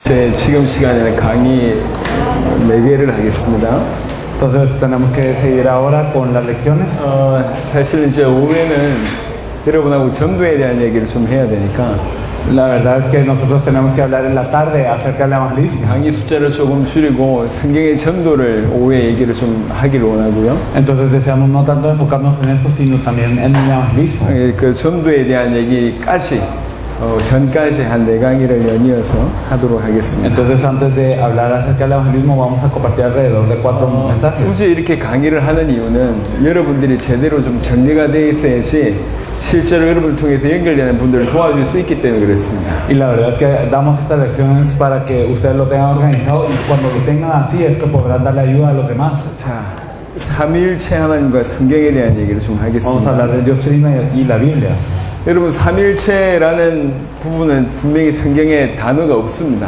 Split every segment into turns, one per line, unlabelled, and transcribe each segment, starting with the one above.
지금 시간에는 강의 4개를 하겠습니다.
Entonces tenemos que seguir ahora con las lecciones.
사실 이제 오후에는 여러분하고 전도에 대한 얘기를 좀 해야 되니까
La verdad es que nosotros tenemos que hablar en la tarde acerca del evangelismo.
강의 숫자를 조금 줄이고 성경의 전도를 오후에 얘기를 좀 하기를 원하고요.
Entonces deseamos no tanto enfocarnos en esto, sino también en el evangelismo.
그 전도에 대한 얘기까지 전까지 한 4강의를 연이어서 하도록 하겠습니다.
Entonces antes de hablar acerca del evangelismo vamos a compartir alrededor de 4 mensajes.
굳이 이렇게 강의를 하는 이유는 여러분들이 제대로 좀 정리가 되어 있어야지 실제로 여러분을 통해서 연결되는 분들을 도와줄 수 있기 때문에 그렇습니다.
Y la verdad es que damos estas lecciones para que ustedes lo tengan organizado y cuando lo tengan así es que podrán darle ayuda a los demás.
자, 삼위일체 하나님과 성경에 대한 얘기를 좀
Vamos a
하겠습니다.
hablar de Dios Trino y la Biblia.
여러분 삼위일체라는 부분은 분명히 성경에 단어가 없습니다.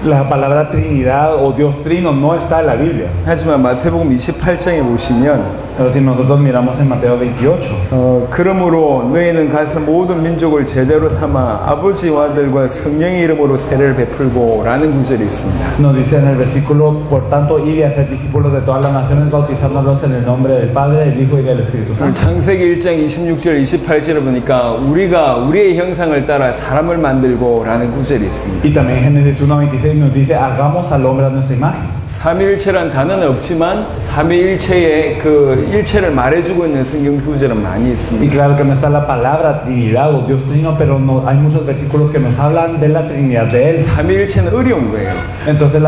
La palabra Trinidad o Dios Trino no está en la Biblia.
하지만 마태복음 28장에 보시면
Pero si nosotros miramos en Mateo 28,
그러므로 너희는 가서 모든 민족을 제자로 삼아 아버지와 아들과 성령의 이름으로 세례를 베풀고 라는 구절이 있습니다.
nos dice en el versículo, por tanto, id y hacer discípulos de todas las naciones, bautizándolos en el nombre del Padre, del Hijo y del Espíritu Santo.
창세기 1장 26절 28절을 보니까 우리가 우리의 형상을 따라 사람을 만들고 라는 구절이 있습니다.
Y también Génesis 1:26 nos dice, hagamos al hombre a nuestra imagen.
삼위일체란 단어는 없지만 삼위일체의 그 일체를 말해주고 있는 성경 구절은 많이
Y
있습니다.
claro que no está la palabra Trinidad o Dios Trino, pero no, hay muchos versículos que nos hablan de la Trinidad de Él.
삼위일체는 어려운 거예요.
Entonces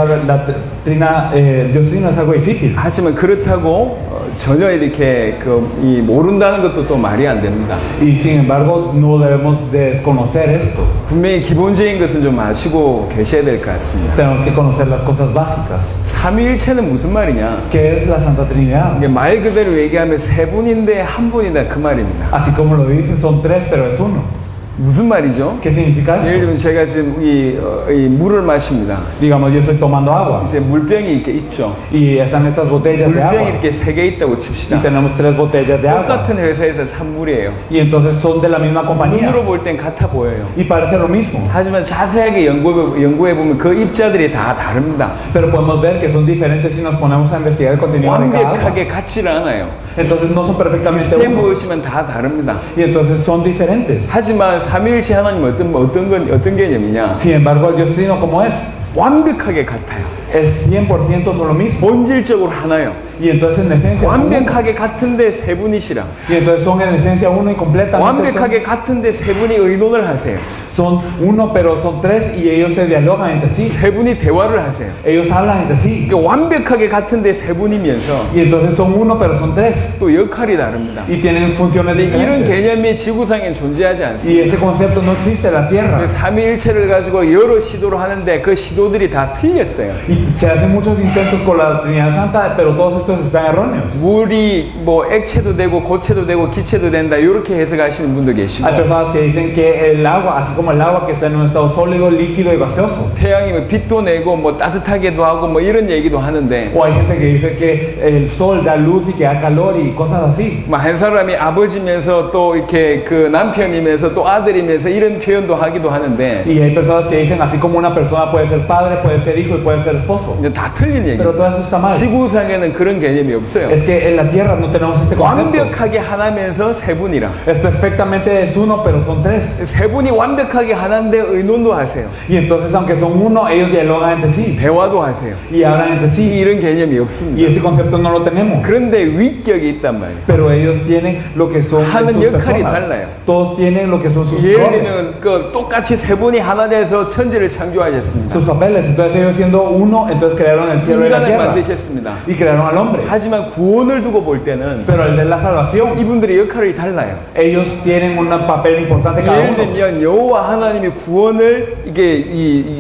Dios Trino es algo difícil.
하지만 그렇다고 전혀 이렇게 이 모른다는 것도 또 말이 안 됩니다.
Y sin embargo, no debemos desconocer esto.
분명히 기본적인 것은 좀 아시고 계셔야 될 것 같습니다.
Tenemos que conocer las cosas básicas.
삼위일체는 무슨 말이냐?
¿Qué es la Santa Trinidad?
이게 말 그대로 얘기하면 세 분인데 한 분이다 그 말입니다.
Así como lo dice, son 3, pero es 1.
무슨 말이죠?
¿Qué significa
예를
esto?
들면 제가 지금 이 물을 마십니다.
Digamos, yo estoy tomando agua
이제 물병이 이렇게 있죠.
y están estas botellas de
물병이
agua
이렇게 3개 있다고
y
칩시다.
tenemos 3 botellas de agua
똑같은 회사에서 산 물이에요.
y entonces son de la misma compañía
눈으로 볼 땐 같아 보여요.
y parece lo mismo,
하지만 자세하게 연구해 보면 그 입자들이 다 다릅니다.
pero podemos ver que son diferentes si nos ponemos a investigar el contenido de cada agua.
완벽하게 같지를 않아요.
Entonces no son perfectamente
비슷해
uno
보이시면 다 다릅니다.
y entonces son diferentes.
하지만 삼위일체 하나님은 어떤 개념이냐?
Sin embargo, el Dios Trino, ¿cómo es?
완벽하게 같아요.
Es 100% son lo mismo
본질적으로 하나요.
y entonces en esencia son uno.
완벽하게 같은데 세 분이시라.
Y entonces son en esencia uno y completamente
완벽하게 같은데 세 분이 의논을 하세요.
son uno, pero son 3 y ellos se dialogan entre sí.
세 분이 대화를 하세요.
Ellos hablan entre sí.
그러니까 완벽하게 같은데 세 분이면서
Y entonces son 1, pero son 3.
또 역할이 다릅니다.
Y tienen funciones
근데 이런
diferentes.
개념이 지구상엔 존재하지 않습니다.
Y ese concepto no existe en la Tierra.
삼위일체를 가지고 여러 시도를 하는데 그 시도들이 다 틀렸어요.
Y se hacen muchos intentos con la Trinidad Santa, pero todos estos están erróneos.
물이 뭐 액체도 되고 고체도 되고 기체도 된다 이렇게 해석하시는 분도 계시고
Hay personas que dicen que el agua, así como el agua que está en un estado sólido, líquido y gaseoso.
태양이 뭐 빛도 내고 뭐 따뜻하게도 하고 뭐 이런 얘기도 하는데
O hay gente que dice que el sol da luz y que da calor y cosas así.
뭐 한 사람이 아버지면서 또 이렇게 그 남편이면서 또 아들이면서 이런 표현도 하기도 하는데
Y hay personas que dicen, así como una persona puede ser padre, puede ser hijo y puede ser esposo.
이제 다 틀린
Pero todo
얘기입니다.
eso está mal.
지구상에는 그런 개념이 없어요.
Es que en la Tierra no tenemos este concepto.
완벽하게 하나면서 세 분이라.
Es perfectamente es 1, pero son 3.
세 분이 완벽하게 하나인데 의논도 하세요.
Y entonces, aunque son 1, ellos dialogan entre sí
대화도 하세요.
y hablan entre sí.
이런 개념이
Y
없습니다.
ese concepto no lo tenemos.
그런데 위격이 있단 말이에요.
Pero ellos tienen lo que son
하는
sus
역할이
personas.
달라요.
Todos tienen lo que son sus
예를
roles,
들면 그 똑같이 세 분이 하나 돼서 천지를 창조하셨습니다.
sus papeles. Entonces ellos siendo 1, entonces crearon el cielo y la
인간을
tierra
만드셨습니다.
y crearon al hombre.
하지만 구원을 두고 볼 때는
Pero el de la salvación,
이분들의 역할이 달라요.
ellos tienen un papel importante cada
예를
uno.
들면 여호와 하나님이 구원을 이게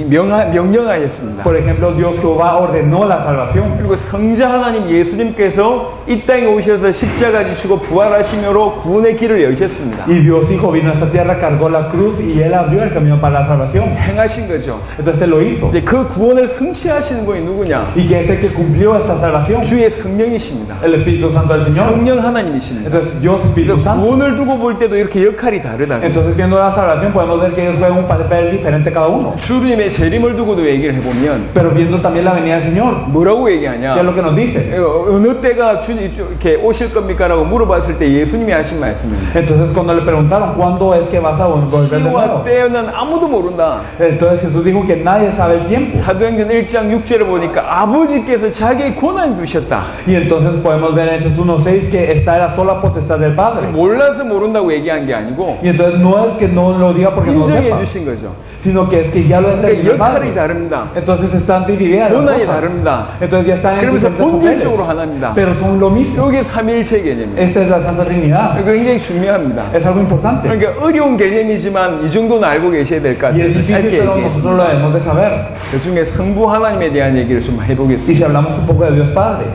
명령하셨습니다.
Por ejemplo, Dios Jehová ordenó la salvación.
그리고 성자 하나님 예수님께서 이 땅에 오셔서 십자가 지시고 부활하심으로 구원의 길을 여셨습니다.
Y Dios Hijo vino a esta tierra, cargó la cruz y Él abrió el camino para la salvación.
행하신 거죠.
Entonces Él lo hizo.
이제 그 구원을 성취하시는 분이 누구냐?
y que es el que cumplió esta salvación,
주의 성령이십니다.
el Espíritu Santo del Señor.
성령 하나님이십니다.
Entonces Dios Espíritu
그러니까
Santo.
구원을 두고 볼 때도 이렇게 역할이 다르다고.
Entonces viendo la salvación podemos ver que ellos juegan un papel diferente cada uno.
주님의 재림을 두고도 얘기를 해보면
Pero viendo también la venida del Señor,
뭐라고
¿qué es
얘기하냐?
lo que nos dice?
어느 때가 주님 이렇게 오실 겁니까라고 물어봤을 때 예수님이 하신 말씀입니다.
Entonces cuando le preguntaron ¿cuándo es que vas a volver de
시와
nuevo?
때는 아무도 모른다.
Entonces Jesús dijo que nadie sabe el tiempo.
사도행전 1장 6절에 보니까 아버지께서 자기의 권한 두셨다.
Y entonces podemos ver en Hechos 1:6 que esta era sola potestad del Padre.
몰라서 모른다고 얘기한 게 아니고
Y entonces no es que no lo diga porque no lo
인정해
sepa,
주신 거죠.
sino que es que ya lo
그러니까
entendió el
역할이
Padre.
다릅니다.
Entonces están divididas las
권한이
cosas.
다릅니다.
Entonces ya están en
그러면서
diferentes papeles,
본질적으로 하나입니다.
pero son lo mismo.
이게 삼위일체 개념입니다.
Esta es la Santa Trinidad.
굉장히 중요합니다.
Es algo importante.
그러니까 어려운 개념이지만 이 정도는 알고 계셔야 될 것
Y es
같아서
difícil,
짧게
pero nosotros
얘기했습니다.
lo debemos de saber.
그 중에 성부 하나님에 대한 얘기를 좀
Y si
해보겠습니다.
hablamos un poco de Dios Padre,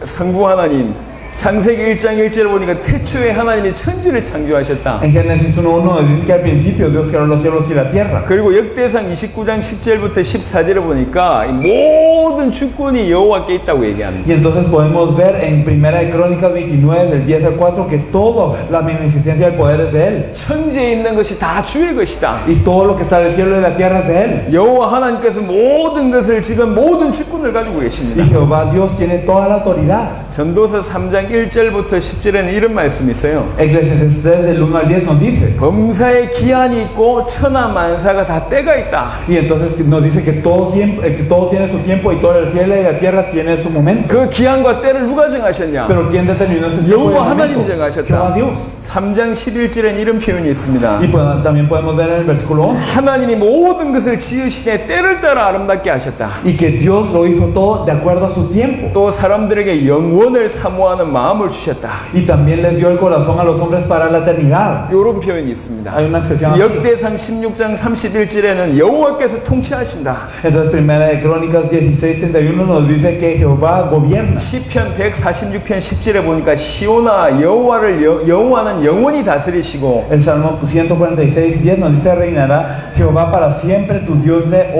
성부 하나님, 창세기 1장 1절을 보니까 태초에 하나님이 천지를 창조하셨다.
en Génesis 1:1 dice que al principio Dios creó los cielos y la tierra.
그리고 역대상 29장 10절부터 14절에 보니까 이 모든 주권이 여호와께 있다고 얘기합니다.
Y entonces podemos ver en Primera de Crónicas 29 del 10 al 4 que toda la magnificencia del poder es de Él.
천지에 있는 것이 다 주의 것이다.
Y todo lo que está del cielo y de la tierra es de Él.
여호와 하나님께서 모든 것을 지금 모든 주권을 가지고 계십니다.
Y Jehová Dios tiene toda la autoridad.
전도서 3장 1절부터 10절에는 이런 말씀이 있어요.
Eclesiastes 3 del 1 al 10 nos dice.
범사에 기한이 있고 천하 만사가 다 때가 있다.
Y entonces nos dice que todo tiene su tiempo y todo el cielo y la tierra tiene su momento.
그 기한과 때를 누가 정하셨냐?
Pero ¿quién determinó ese tiempo y
여호와
el
하나님이
momento?
정하셨다.
Jehová Dios.
3장 11절엔 이런 표현이 있습니다.
Y también podemos ver en el versículo 11.
하나님이 모든 것을 지으시되 때를 따라 아름답게 하셨다.
Y que Dios lo hizo todo de acuerdo a su tiempo.
또 사람들에게 영원을 사모하는 마음을 주셨다.
Y también les dio el corazón a los hombres para la eternidad.
이런 표현이 있습니다.
Hay una expresión así.
역대상 16장 31절에는 여호와께서 통치하신다.
Entonces, Primera de Crónicas 16:31 nos dice que Jehová gobierna.
시편 146편 10절에 보니까 시온아 여호와는 영원히 다스리시고
El Salmo 146:10 nos dice reinará Jehová para siempre, tu Dios de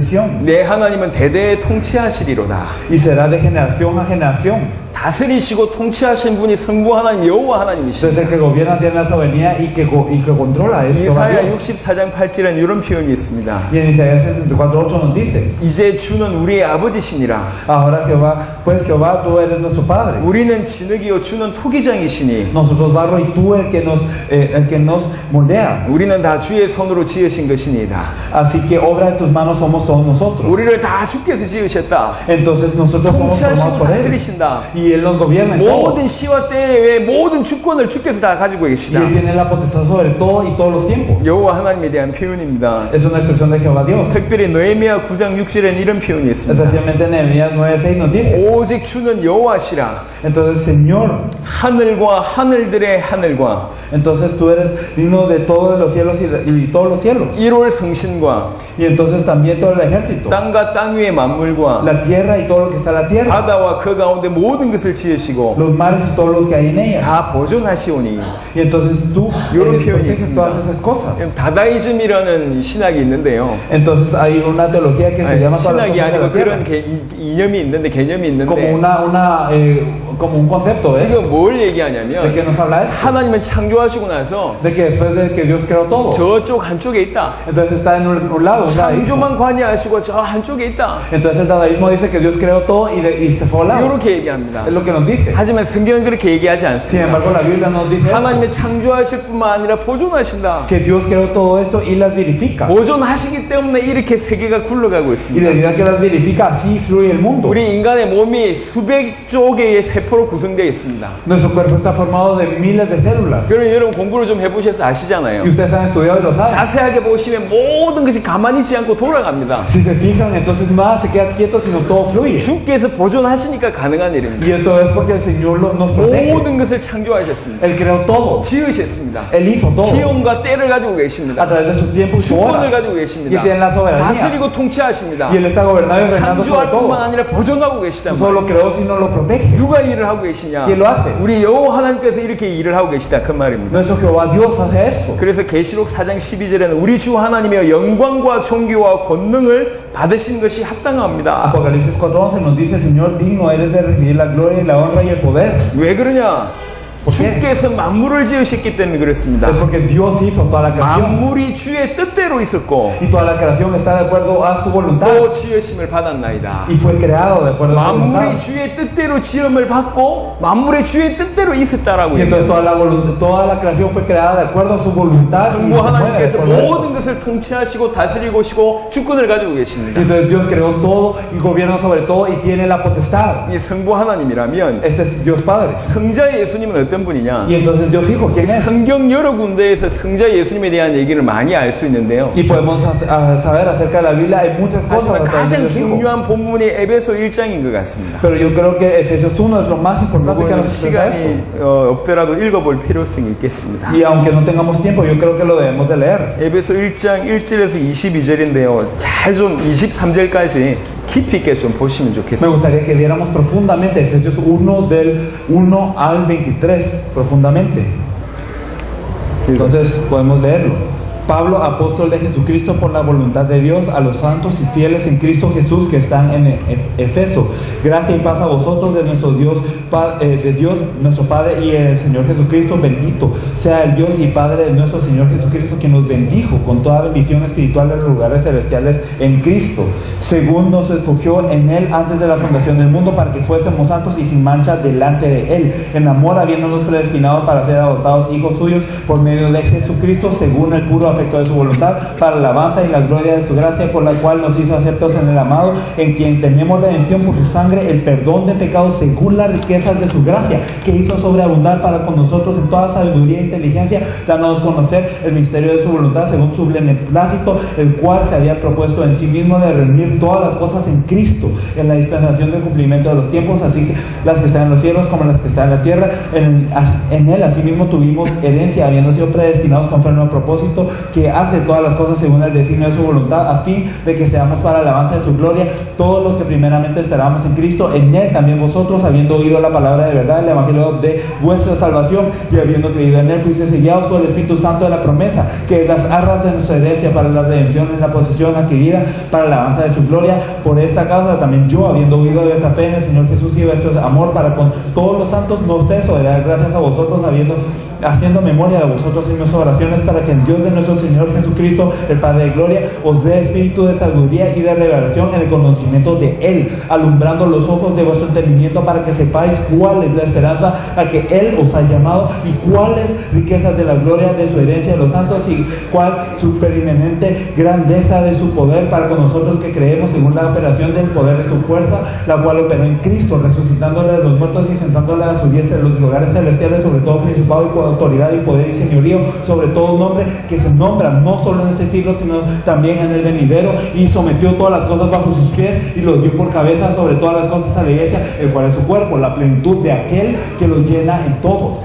Sión.
내 하나님은 대대에 통치하시리로다.
Y será de generación a generación.
다스리시고 통치하신 분이 성부 하나님 여호와 하나님이시다.
Entonces el que gobierna tiene la soberanía y que controla es Jehová
이사야
Dios.
64장 8절에는 이런 표현이 있습니다.
Y en Isaías 64:8 nos dice,
이제 주는 우리의 아버지시니라.
ahora Jehová, pues Jehová, tú eres nuestro Padre.
우리는 진흙이요 주는 토기장이시니
Nosotros barro y tú el que nos moldea.
우리는 다 주의 손으로 지으신 것이니이다.
Así que obra de tus manos somos todos nosotros.
우리를 다 주께서 지으셨다.
Entonces nosotros somos formados
통치하시고
por Él.
다스리신다.
Y Él nos gobierna en todo.
모든 시와 때의 모든 주권을 주께서 다 가지고
Y
계시다.
Él tiene la potestad sobre todo y todos los tiempos.
여호와 하나님에 대한 표현입니다.
Es una expresión de Jehová Dios.
특별히 느헤미야 9장 6절에는 이런 표현이 있습니다.
Especialmente en Nehemías 9:6 nos dice.
오직 주는 여호와시라.
Entonces, Señor,
하늘과 하늘들의 하늘과
entonces tú eres digno de todos los cielos y todos los cielos.
1월 성신과
Y entonces también todo el ejército.
땅과 땅 위의 만물과
La tierra y todo lo que está en la tierra.
바다와 그 가운데 모든 것을 지으시고
Los mares y todos los que hay en ella.
다 보존하시오니.
Y entonces tú
이런
eres
표현이
proteges
있습니다.
todas esas cosas.
다다이즘이라는 신학이 있는데요.
Entonces hay una teología que se llama todas las
신학이
cosas de
아니고
la tierra.
그런 이념이 있는데 개념이
Como
있는데
como un concepto, ¿eh?
이거 뭘
¿De
얘기하냐면
qué nos habla esto?
하나님은 창조하시고 나서
De que después de que Dios creó todo,
저쪽 한쪽에 있다.
entonces está en un lado, un dadaísmo.
창조만 관여하시고 저 한쪽에 있다.
Entonces el dadaísmo dice que Dios creó todo y se fue a un lado.
이렇게 얘기합니다.
Es lo que nos dice.
하지만 성경은 그렇게 얘기하지
Sin
않습니다.
embargo, la Biblia nos dice esto,
하나님의 창조하실 뿐만 아니라 보존하신다.
que Dios creó todo esto y las verifica.
보존하시기 때문에 이렇게 세계가 굴러가고
Y
있습니다.
debido a que las verifica, así fluye el mundo.
우리 인간의 몸이 수백 조 개의 세포로 구성되어 있습니다.
Nuestro cuerpo está formado de miles de células.
그럼 여러분 공부를 좀 해보셔서 아시잖아요.
Y ustedes han estudiado y lo saben.
자세하게 보시면 모든 것이 가만히 있지 않고 돌아갑니다.
Si se fijan, entonces nada se queda quieto, sino todo fluye.
주께서 보존하시니까 가능한 일입니다.
Y Y esto es porque el Señor nos protege.
모든 것을 창조하셨습니다.
Él creó todo.
지으셨습니다.
Él hizo todo.
기온과 때를 가지고
A
계십니다.
través de su tiempo y su
주권을
hora.
가지고
Y
계십니다.
tiene la soberanía.
다스리고 통치하십니다.
Y Él está gobernando y reinando sobre
창조할 뿐만
todo.
아니라 보존하고 계시단
No solo
말이에요.
creó, sino lo protege.
누가 일을 하고 계시냐?
¿Quién lo hace?
우리 여호와 하나님께서 이렇게 일을 하고 계시다 그 말입니다.
Nuestro Jehová Dios hace eso.
그래서 계시록 4장 12절에는 우리 주 하나님의 영광과 존귀와 권능을 받으신 것이 합당합니다.
Apocalipsis 4:11 nos dice, Señor, digno eres de recibir la gloria y la honra y el poder.
왜 그러냐?
¿Por qué?
주께서 만물을 지으셨기 때문에 그렇습니다.
Es porque Dios hizo toda la creación.
만물이 주의 뜻대로 있었고
Y toda la creación está de acuerdo a su voluntad.
또 지으심을 받았나이다.
Y fue creado de acuerdo a su
만물이
voluntad.
주의 뜻대로 지음을 받고 만물의 주의 뜻대로 있었다라고
Y entonces
얘기합니다.
toda la creación fue creada de acuerdo a su voluntad. Y
성부
se mueve de
하나님께서
acuerdo a eso.
모든 것을 통치하시고 다스리고 계시고 주권을 가지고
Y
계십니다.
entonces Dios creó todo y gobierna sobre todo y tiene la potestad.
이 성부 하나님이라면
Este es Dios Padre.
성자 예수님은 어떤 분이냐?
Y entonces Dios Hijo, ¿quién es?
성경 여러 군데에서 성자 예수님에 대한 얘기를 많이 알 수 있는데요.
Y podemos saber acerca de la Biblia, hay muchas cosas
하지만
acerca de
가장
Dios Hijo.
중요한 본문이 에베소 1장인 것 같습니다.
Pero yo creo que Efesios 1 es lo más importante que
이거는
nos expresa esto.
시간이 없더라도 읽어볼 필요성이 있겠습니다.
Y aunque no tengamos tiempo, yo creo que lo debemos de leer.
에베소 1장 1절에서 22절인데요. 잘 좀 23절까지 깊이 있게 좀 보시면
Me
좋겠습니다.
gustaría que viéramos profundamente Efesios 1 del 1 al 23, profundamente. Entonces podemos leerlo. Pablo, apóstol de Jesucristo por la voluntad de Dios, a los santos y fieles en Cristo Jesús que están en Efeso. Gracia y paz a vosotros de nuestro Dios, nuestro Padre y el Señor Jesucristo bendito. Sea el Dios y Padre de nuestro Señor Jesucristo quien nos bendijo con toda bendición espiritual en los lugares celestiales en Cristo, según nos escogió en Él antes de la fundación del mundo para que fuésemos santos y sin mancha delante de Él, en amor habiéndonos predestinados para ser adoptados hijos suyos por medio de Jesucristo, según el puro afecto de su voluntad, para la alabanza y la gloria de su gracia, por la cual nos hizo aceptos en el amado, en quien tenemos redención por su sangre, el perdón de pecados según las riquezas de su gracia, que hizo sobreabundar para con nosotros en toda sabiduría e inteligencia, dándonos conocer el misterio de su voluntad según su beneplácito, el cual se había propuesto en sí mismo de reunir todas las cosas en Cristo, en la dispensación del cumplimiento de los tiempos, así que las que están en los cielos como las que están en la tierra. En él asimismo tuvimos herencia, habiendo sido predestinados conforme al propósito que hace todas las cosas según el designio de su voluntad, a fin de que seamos para alabanza de su gloria, todos los que primeramente esperamos en Cristo, en él también vosotros, habiendo oído la palabra de verdad, el evangelio de vuestra salvación, y habiendo creído en él, fuiste sellados con el Espíritu Santo de la promesa, que es las arras de nuestra herencia para la redención en la posesión adquirida para la alabanza de su gloria. Por esta causa también yo, habiendo oído de vuestra fe en el Señor Jesús y vuestro amor para con todos los santos, no ceso de dar gracias a vosotros, haciendo memoria de vosotros en nuestras oraciones, para que el Dios de nuestro Señor Jesucristo, el Padre de gloria, os dé espíritu de sabiduría y de revelación en el conocimiento de Él, alumbrando los ojos de vuestro entendimiento, para que sepáis cuál es la esperanza a que Él os ha llamado, y cuáles riquezas de la gloria de su herencia de los santos, y cuál superiormente grandeza de su poder para con nosotros que creemos, según la operación del poder de su fuerza, la cual operó en Cristo, resucitándole de los muertos y sentándole a su diestra en los lugares celestiales, sobre todo principado y con autoridad y poder y señorío, sobre todo nombre que se nombra no solo en este siglo, sino también en el venidero, y sometió todas las cosas bajo sus pies y los dio por cabeza sobre todas las cosas a la iglesia, el cual es su cuerpo, la plenitud de aquel que lo llena en todo.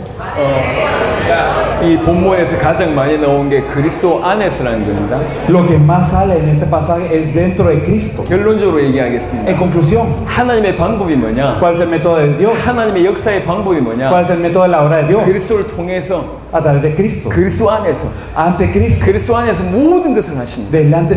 이 본문에서 가장 많이 나온 게 그리스도 안에서라는 겁니다.
Lo que más sale en este pasaje es dentro de Cristo.
결론적으로 얘기하겠습니다.
En conclusión,
하나님의 방법이 뭐냐?
¿cuál es el método de Dios?
하나님의 역사의 방법이 뭐냐?
¿Cuál es el método de la obra de Dios?
그리스도를 통해서,
A través de Cristo,
그리스도 안에서,
ante Cristo,
그리스도 안에서 모든 것을 하십니다.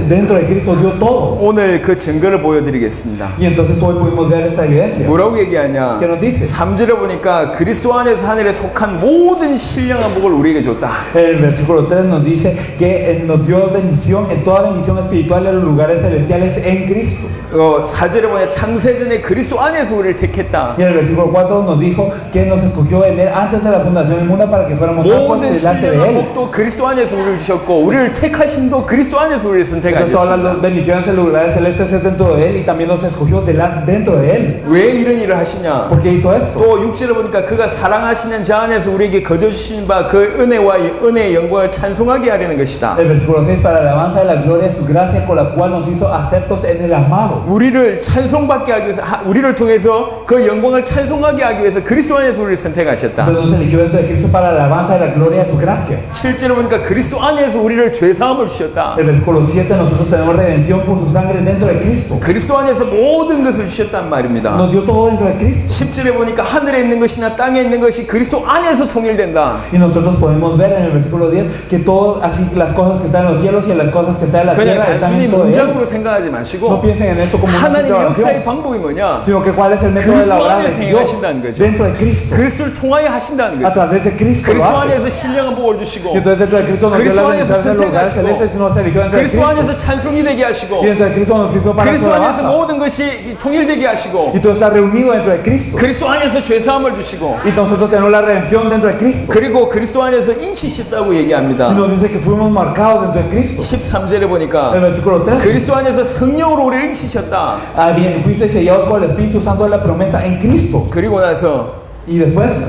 dentro de Cristo dio todo.
오늘 그 증거를 보여드리겠습니다.
Y entonces hoy pudimos ver esta evidencia.
뭐라고 얘기하냐?
¿Qué nos dice?
3절에 보니까 그리스도 안에서 하늘에 속한 모든 신령한 복을 우리에게 줬다.
El versículo 3 nos dice que nos dio bendición, en toda bendición espiritual en los lugares celestiales en Cristo.
4절에 보니까 창세전에 그리스도 안에서 우리를 택했다.
Y el versículo 4 nos dijo que nos escogió en él antes de la fundación del mundo para que fuéramos santos
모든
delante de
신령한
él.
복도 그리스도 안에서 우리를 주셨고 우리를 택하심도 그리스도 안에서 우리를
Entonces todas
선택하셨습니다.
las bendiciones en los lugares celestes es dentro de él, y también nos escogió dentro de él.
왜 이런 일을 하시냐?
¿Por qué hizo esto?
또 6절에 보니까 그가 사랑하시는 자 안에서 우리에게 거저 주신 바 그 은혜와 은혜의 영광을 찬송하게 하려는 것이다.
El versículo 6, para la alabanza de la gloria de su gracia con la cual nos hizo aceptos en el amado.
우리를 찬송받게 하기 위해서 우리를 통해서 그 영광을 찬송하게 하기 위해서 그리스도 안에서 우리를 선택하셨다.
Entonces nos eligió dentro de Cristo para la alabanza de la gloria de su gracia.
실제로 보니까 그리스도 안에서 우리를 죄 사함을 주셨다.
El versículo 7, nosotros tenemos redención por su sangre dentro de Cristo.
그리스도 안에서 모든 것을 주셨단 말입니다.
Nos dio todo dentro de Cristo.
10절에 보니까 하늘에 있는 것이나 땅에 있는 것이 그리스도 안에서 통일된다.
Y nosotros podemos ver en el versículo 10 que todo, así las cosas que están en los cielos y las cosas que están en la
그냥
tierra están
단순히
dentro de
문장으로
él.
생각하지
No
마시고
piensen en esto como una
하나님의 역사의
situación,
방법이 뭐냐?
sino que cuál es el método de la obra de
그리스도 안에서
Dios
행하신다는 거죠.
dentro de Cristo,
그리스도를 통하여 하신다는
a
거죠.
través de Cristo. Lo
그리스도
hace.
안에서 신령한 복을 주시고
Y entonces dentro de Cristo nos dio
그리스도
la
안에서
bendición de los lugares
선택하시고
celestes y nos eligió dentro de
그리스도
Cristo.
안에서 찬송이 되게 하시고
Y dentro de Cristo nos hizo para su
그리스도 안에서
alabanza.
모든 것이 통일되게 하시고
Y todo está reunido dentro de Cristo.
그리스도 안에서 죄사함을 주시고
Y nosotros tenemos la redención dentro de Cristo.
그리고 그리스도 안에서 인치셨다고
Y
얘기합니다.
nos dice que fuimos marcados dentro de Cristo.
13절에
El
보니까
versículo 3.
그리스도 안에서 성령으로 우리를 인치셨다.
Bien, fuisteis sellados con el Espíritu Santo de la promesa en Cristo.
그리고 나서
Y después,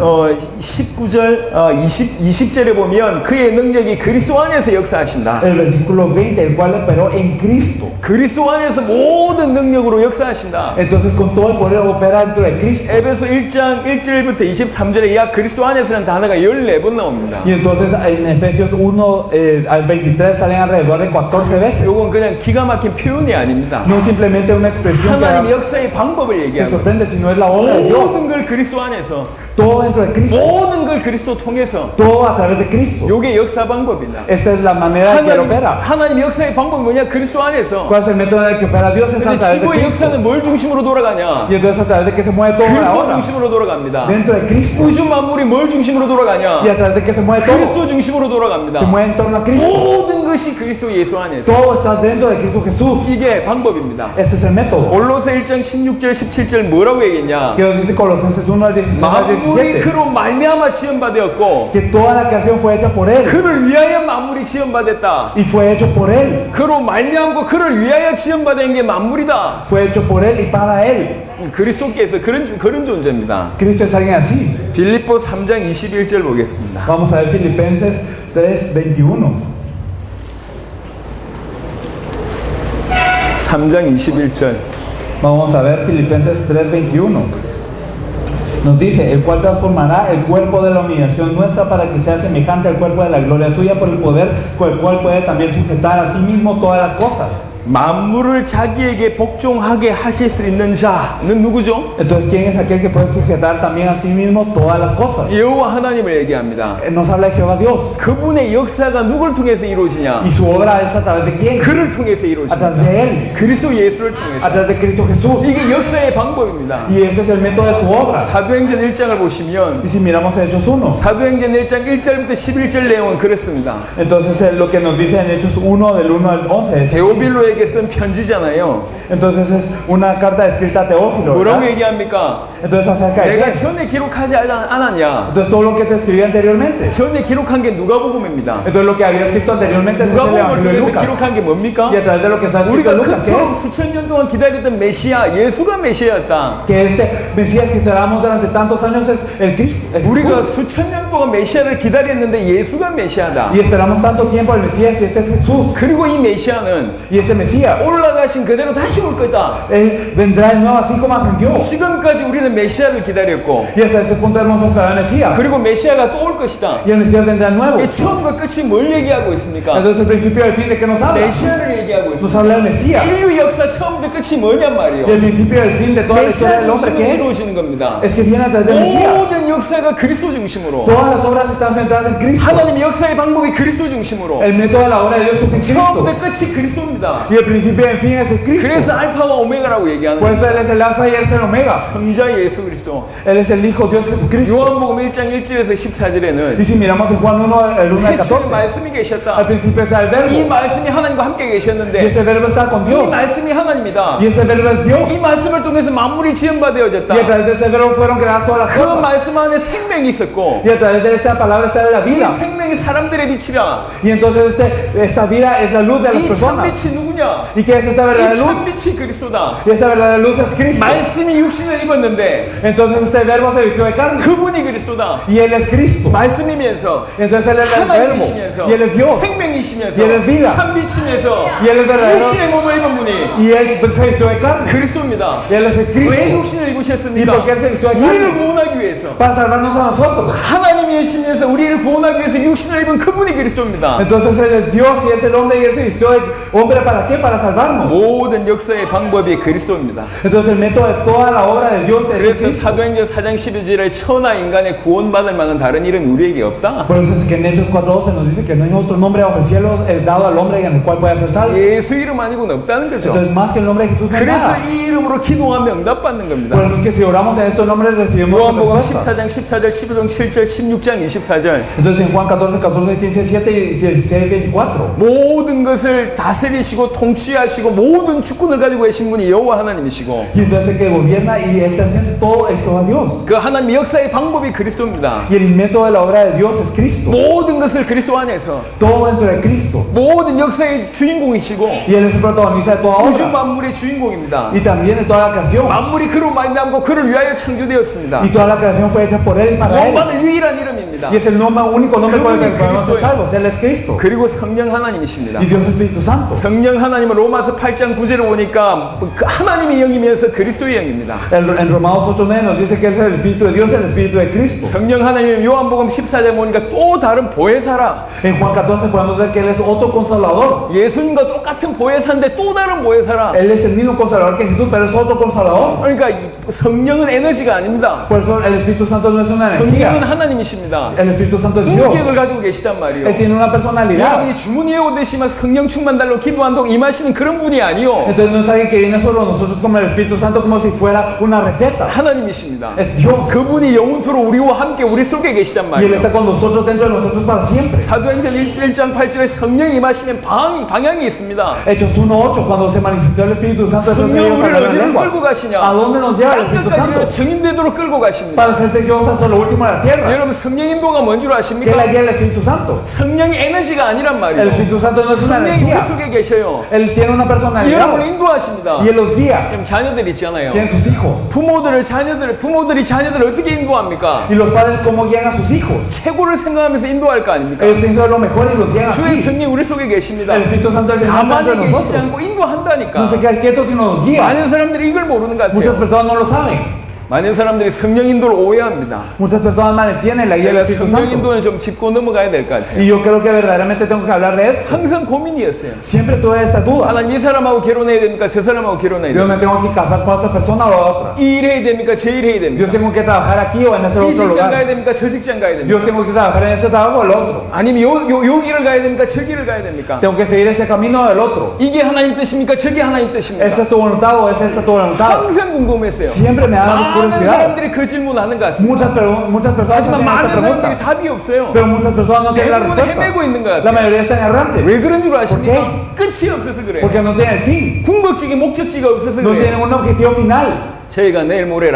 19절, 20절에 보면 그의 능력이 그리스도 안에서 역사하신다.
el versículo 20, el cual operó en Cristo.
그리스도 안에서 모든 능력으로 역사하신다.
Entonces, con todo el poder opera dentro de Cristo.
에베소 1장 1절부터 23절에 야 그리스도 안에서는 단어가 14번 나옵니다.
Y entonces, en Efesios 1 al 23 salen alrededor de 14 veces.
이건 그냥 기가 막힌 표현이 아닙니다.
No es simplemente una expresión
하나님
que
역사의 방법을 얘기하고 있어요.
sorprende, sino es la obra de Dios.
모든 걸 그리스도 안에서,
Todo dentro de Cristo.
모든 걸 그리스도 통해서.
Todo a través de Cristo.
요게 역사 방법이다.
Esta es la manera en que Él opera.
하나님 역사의 방법이 뭐냐? 그리스도 안에서.
¿Cuál es el método en el que opera Dios? Es a
근데
través de
지구의
Cristo.
역사는 뭘 중심으로 돌아가냐?
Y entonces a través de que se mueve todo
그리스도
ahora.
중심으로 돌아갑니다.
Dentro de Cristo.
우주 만물이 뭘 중심으로
Y
돌아가냐?
a través de que se mueve todo.
그리스도 중심으로
Se
돌아갑니다.
mueve en torno a Cristo.
모든 것이 그리스도 예수 안에서.
Todo está dentro de Cristo Jesús.
이게 방법입니다.
Este es el método.
골로새 1장 16절 17절 뭐라고 얘기했냐?
Que nos dice Colosenses 1 al 16 al
만물이
17.
그로 말미암아 지음받았고
Que toda la creación fue hecha por Él.
그를 위하여 만물이 지음받았다.
Y fue hecho por Él.
그로 말미암고 그를 위하여 지음받은 게 만물이다.
Fue hecho por Él y para Él.
그리스도께서 그런 존재입니다.
Cristo es alguien así.
빌립보 3장 21절 보겠습니다.
Vamos a ver Filipenses 3:21.
3장 21절.
Vamos a ver Filipenses 3:21. Nos dice, el cual transformará el cuerpo de la humillación nuestra para que sea semejante al cuerpo de la gloria suya por el poder con el cual puede también sujetar a sí mismo todas las cosas.
만물을 자기에게 복종하게 하실 수 있는 자는 누구죠?
Entonces, ¿quién es aquel que puede sujetar también a sí mismo todas las cosas?
여호와 하나님을 얘기합니다.
Nos habla de Jehová Dios.
그분의 역사가 누굴 통해서 이루어지냐?
Y su obra es a través de quién?
그를 통해서
A través
이루어집니다.
de Él.
그리스도 예수를
A
통해서.
través de Cristo Jesús.
이게 역사의 방법입니다.
Y ese es el método de su obra.
사도행전 1장을 보시면
Y si miramos Hechos 1,
사도행전 1장 1절부터 11절 내용은 그렇습니다.
entonces lo que nos dice en Hechos 1 del 1 al 11 es así.
데오빌로에게 쓴 편지잖아요.
Entonces es una carta escrita a Teófilo,
뭐라고
¿verdad?
얘기합니까?
Entonces acerca de
내가
quién?
전에 기록하지 않았냐?
Entonces todo lo que te escribí anteriormente.
전에 기록한 게 누가복음입니다.
Entonces lo que había escrito anteriormente es el
누가복음을
Evangelio de
통해서
Lucas.
기록한 게 뭡니까?
Y a través de lo que está escrito
우리가
en Lucas, ¿qué
그토록
es?
수천 년 동안 기다렸던 메시아, 예수가 메시아였다.
Que este Mesías que esperamos durante tantos años es el Cristo. es
우리가
Jesús.
수천 년 동안 메시아를 기다렸는데 예수가 메시아다.
Y esperamos tanto tiempo al Mesías y ese es Jesús.
그리고 이 메시아는
Y ese Mesías,
올라가신 그대로 다시 올 거다.
Él vendrá de nuevo así como ascendió.
지금까지 우리는 메시아를 기다렸고
Y hasta ese punto hemos esperado al Mesías.
그리고 메시아가 또 올 것이다.
Y el Mesías vendrá de nuevo.
이 처음과 끝이 뭘 얘기하고 있습니까?
Entonces el principio y el fin de que nos habla.
메시아를 얘기하고
Nos
있습니다.
habla del Mesías.
인류 역사 처음부터 끝이 뭐냔 말이에요.
Y el principio y el fin de toda la historia
메시아
del hombre
중심으로
que
이루어지는 겁니다.
es que viene a través del Mesías.
모든 역사가 그리스도 중심으로,
Todas las obras están centradas en Cristo.
하나님 역사의 방법이 그리스도 중심으로,
El método de la obra de Dios es en Cristo.
처음부터 끝이 그리스도입니다.
Y el principio y el fin es el Cristo.
그래서 알파와 오메가라고 얘기하는
Por
거예요.
eso Él es el alfa y Él es el omega.
성자 예수 그리스도.
Él es el Hijo Dios Jesucristo.
요한복음 1장 1절에서 14절에는
Y si miramos en Juan 1, el 1 al
태초에
14,
말씀이
al
계셨다.
principio está el
이
verbo.
말씀이 하나님과 함께
Y
계셨는데
ese verbo está con
이
Dios.
말씀이 하나님이다.
Y ese verbo es Dios.
이 말씀을 통해서 만물이 지음받아졌다.
Y a través de ese verbo fueron creadas todas las
그
cosas.
말씀 안에 생명이 있었고
Y a través de esta palabra está la
이
vida.
생명이 사람들의 빛이라.
Y entonces esta vida es la luz de las
이
personas.
참빛이 누구냐? 무엇이냐?
¿Y qué es esta
이
verdadera luz?
참빛이 그리스도다.
Y esta verdadera luz es Cristo.
말씀이 육신을 입었는데
Entonces este verbo se vistió de carne.
그분이 그리스도다.
Y Él es Cristo.
말씀이면서
Entonces Él es el verbo.
하나님이시면서
Y Él es Dios.
생명이시면서
Y él es vida.
참빛이면서
Y Él es verdadero.
육신의 몸을 입은 분이
Y Él se vistió de carne.
그리스도입니다.
Y Él es el
왜
Cristo.
육신을
¿Y
입으셨습니까?
por qué se vistió de
우리를
carne?
구원하기 위해서.
Para salvarnos a nosotros.
하나님이시면서 우리를 구원하기 위해서 육신을 입은 그분이 그리스도입니다.
Entonces Él es Dios y es el hombre y Él se vistió de hombre ¿para qué? Para salvarnos.
모든 역사의 방법이 그리스도입니다.
Entonces el método de toda la obra de Dios es
그래서
Cristo.
사도행전 4장 12절에 천하 인간의 구원받을 만한 다른 이름이 우리에게 없다.
Por eso es que en Hechos 4:12 nos dice que no hay otro nombre bajo el cielo dado al hombre en el cual pueda ser salvo.
예수 이름 아니고는 없다는 거죠.
Entonces más que el nombre de Jesús no hay
그래서
nada.
이 이름으로 기도하면 응답받는 겁니다.
Por eso es que si oramos en estos nombres recibimos
요한복음
respuesta.
14장 14절 15장 7절 16장 24절
Entonces en Juan 14, 14, 15, 7 y 16, 24.
모든 것을 다스리시고 통치하시고 모든 주권을 가지고 계신 분이 여호와 하나님이시고
Y entonces el que gobierna y está haciendo todo es Jehová Dios.
그 하나님 역사의 방법이 그리스도입니다.
Y el método de la obra de Dios es Cristo.
모든 것을 그리스도 안에서
Todo dentro de Cristo.
모든 역사의 주인공이시고
Y Él es el protagonista de toda
우주
obra.
만물의 주인공입니다.
Y también de toda la creación.
만물이 그로 말미암고 그를 위하여 창조되었습니다.
Y toda la creación fue hecha por Él y para Él.
구원받을 유일한 이름입니다.
Y es el nombre, único nombre por el que
그분이
podemos ser
그리스도예요.
salvos. Él es Cristo.
그리고 성령 하나님이십니다.
Y Dios Espíritu Santo.
성령 하나님은 로마서 8장 9절에 보니까 그 하나님의 영이면서 그리스도의 영입니다.
En Romanos 8:9 nos dice que es el Espíritu de Dios, el Espíritu de Cristo.
성령 하나님은 요한복음 14장 보니까 또 다른 보혜사라.
En Juan 14 podemos ver que Él es otro consolador.
예수님과 똑같은 보혜사인데 또 다른 보혜사라.
Él es el mismo consolador que Jesús, pero es otro consolador.
그러니까 이 성령은 에너지가 아닙니다.
Por eso el Espíritu Santo no es una
성령은
energía.
하나님이십니다.
El Espíritu Santo es Dios.
인격을 가지고 계시단 말이에요.
Él tiene una personalidad.
여러분이 주문이 오듯이 막 성령 충만 달라고 기도한다고 임하시는 그런 분이 아니요.
Entonces no es alguien que viene solo a nosotros como el Espíritu Santo, como si fuera una receta.
하나님이십니다.
Es Dios.
그분이 영원토록 우리와 함께 우리 속에 계시단
Y Él
말이에요.
está con nosotros, dentro de nosotros para siempre.
사도행전 1장 8절에 성령이 임하시면 방향이 있습니다.
Hechos 1:8, cuando se manifestó el Espíritu Santo,
성령 우리를 어디로 끌고 가시냐?
¿A dónde nos lleva el Espíritu Santo?
땅끝까지 정인되도록 끌고 가십니다.
Para ser testigos hasta lo último de la tierra.
여러분 성령 인도가 뭔 줄
¿Qué es la
아십니까?
guía del Espíritu Santo?
성령이 에너지가 아니란
El
말이에요.
Espíritu Santo no es una
성령이 우리
energía.
속에 계셔요.
Él tiene una personalidad.
여러분을 인도하십니다.
Y Él los guía.
그럼 자녀들 있잖아요.
Tienen sus hijos.
부모들이 자녀들을 어떻게 인도합니까?
Y los padres, ¿cómo guían a sus hijos?
최고를 생각하면서 인도할 거 아닙니까?
Ellos piensan lo mejor y los guían
주의
así.
성령 우리 속에 계십니다.
El Espíritu Santo es el Santo
가만히
de
계시지
nosotros.
않고
No
인도한다니까.
se quedan quietos sino los guía.
많은 사람들이 이걸 모르는 것
Muchas
같아요.
personas no lo saben.
많은 사람들이 성령 인도를 오해합니다.
Muchas personas malentienden la guía del
제가
Espíritu
성령
Santo.
인도는 좀 짚고 넘어가야 될 것 같아요.
Y yo creo que verdaderamente tengo que hablar de esto.
항상 고민이었어요.
Siempre tuve esta duda.
하나님 이 사람하고 결혼해야 됩니까? 저 사람하고 결혼해야
Dios,
됩니까?
me tengo que casar con esta persona o a otra.
이 일 해야 됩니까? 저 일 해야 됩니까?
Dios, tengo que trabajar aquí o en ese
이
otro
직장 가야
lugar.
됩니까? 저 직장 가야 됩니까?
Dios, tengo que trabajar en ese trabajo o el otro.
아니면 요 길을 가야 됩니까? 저 길을 가야 됩니까?
Tengo que seguir ese camino o el otro.
이게 하나님 뜻입니까? 저게 하나님
¿Esa
뜻입니까?
es tu voluntad o es esta tu voluntad?
항상 궁금했어요.
Siempre me da
많은
curiosidad.
사람들이 그 질문하는 것 같습니다.
Muchas personas
하지만
hacen
많은
esta
사람들이
pregunta.
답이 없어요.
Pero muchas personas no tienen la
대부분
respuesta.
헤매고 있는 것
La
같아요.
mayoría están errantes.
왜 그런 줄
¿Por
아십니까?
qué?
끝이 없어서 그래요.
Porque no tienen fin.
궁극적인 목적지가 없어서
No
그래요.
tienen un objetivo final.
저희가 내일 모레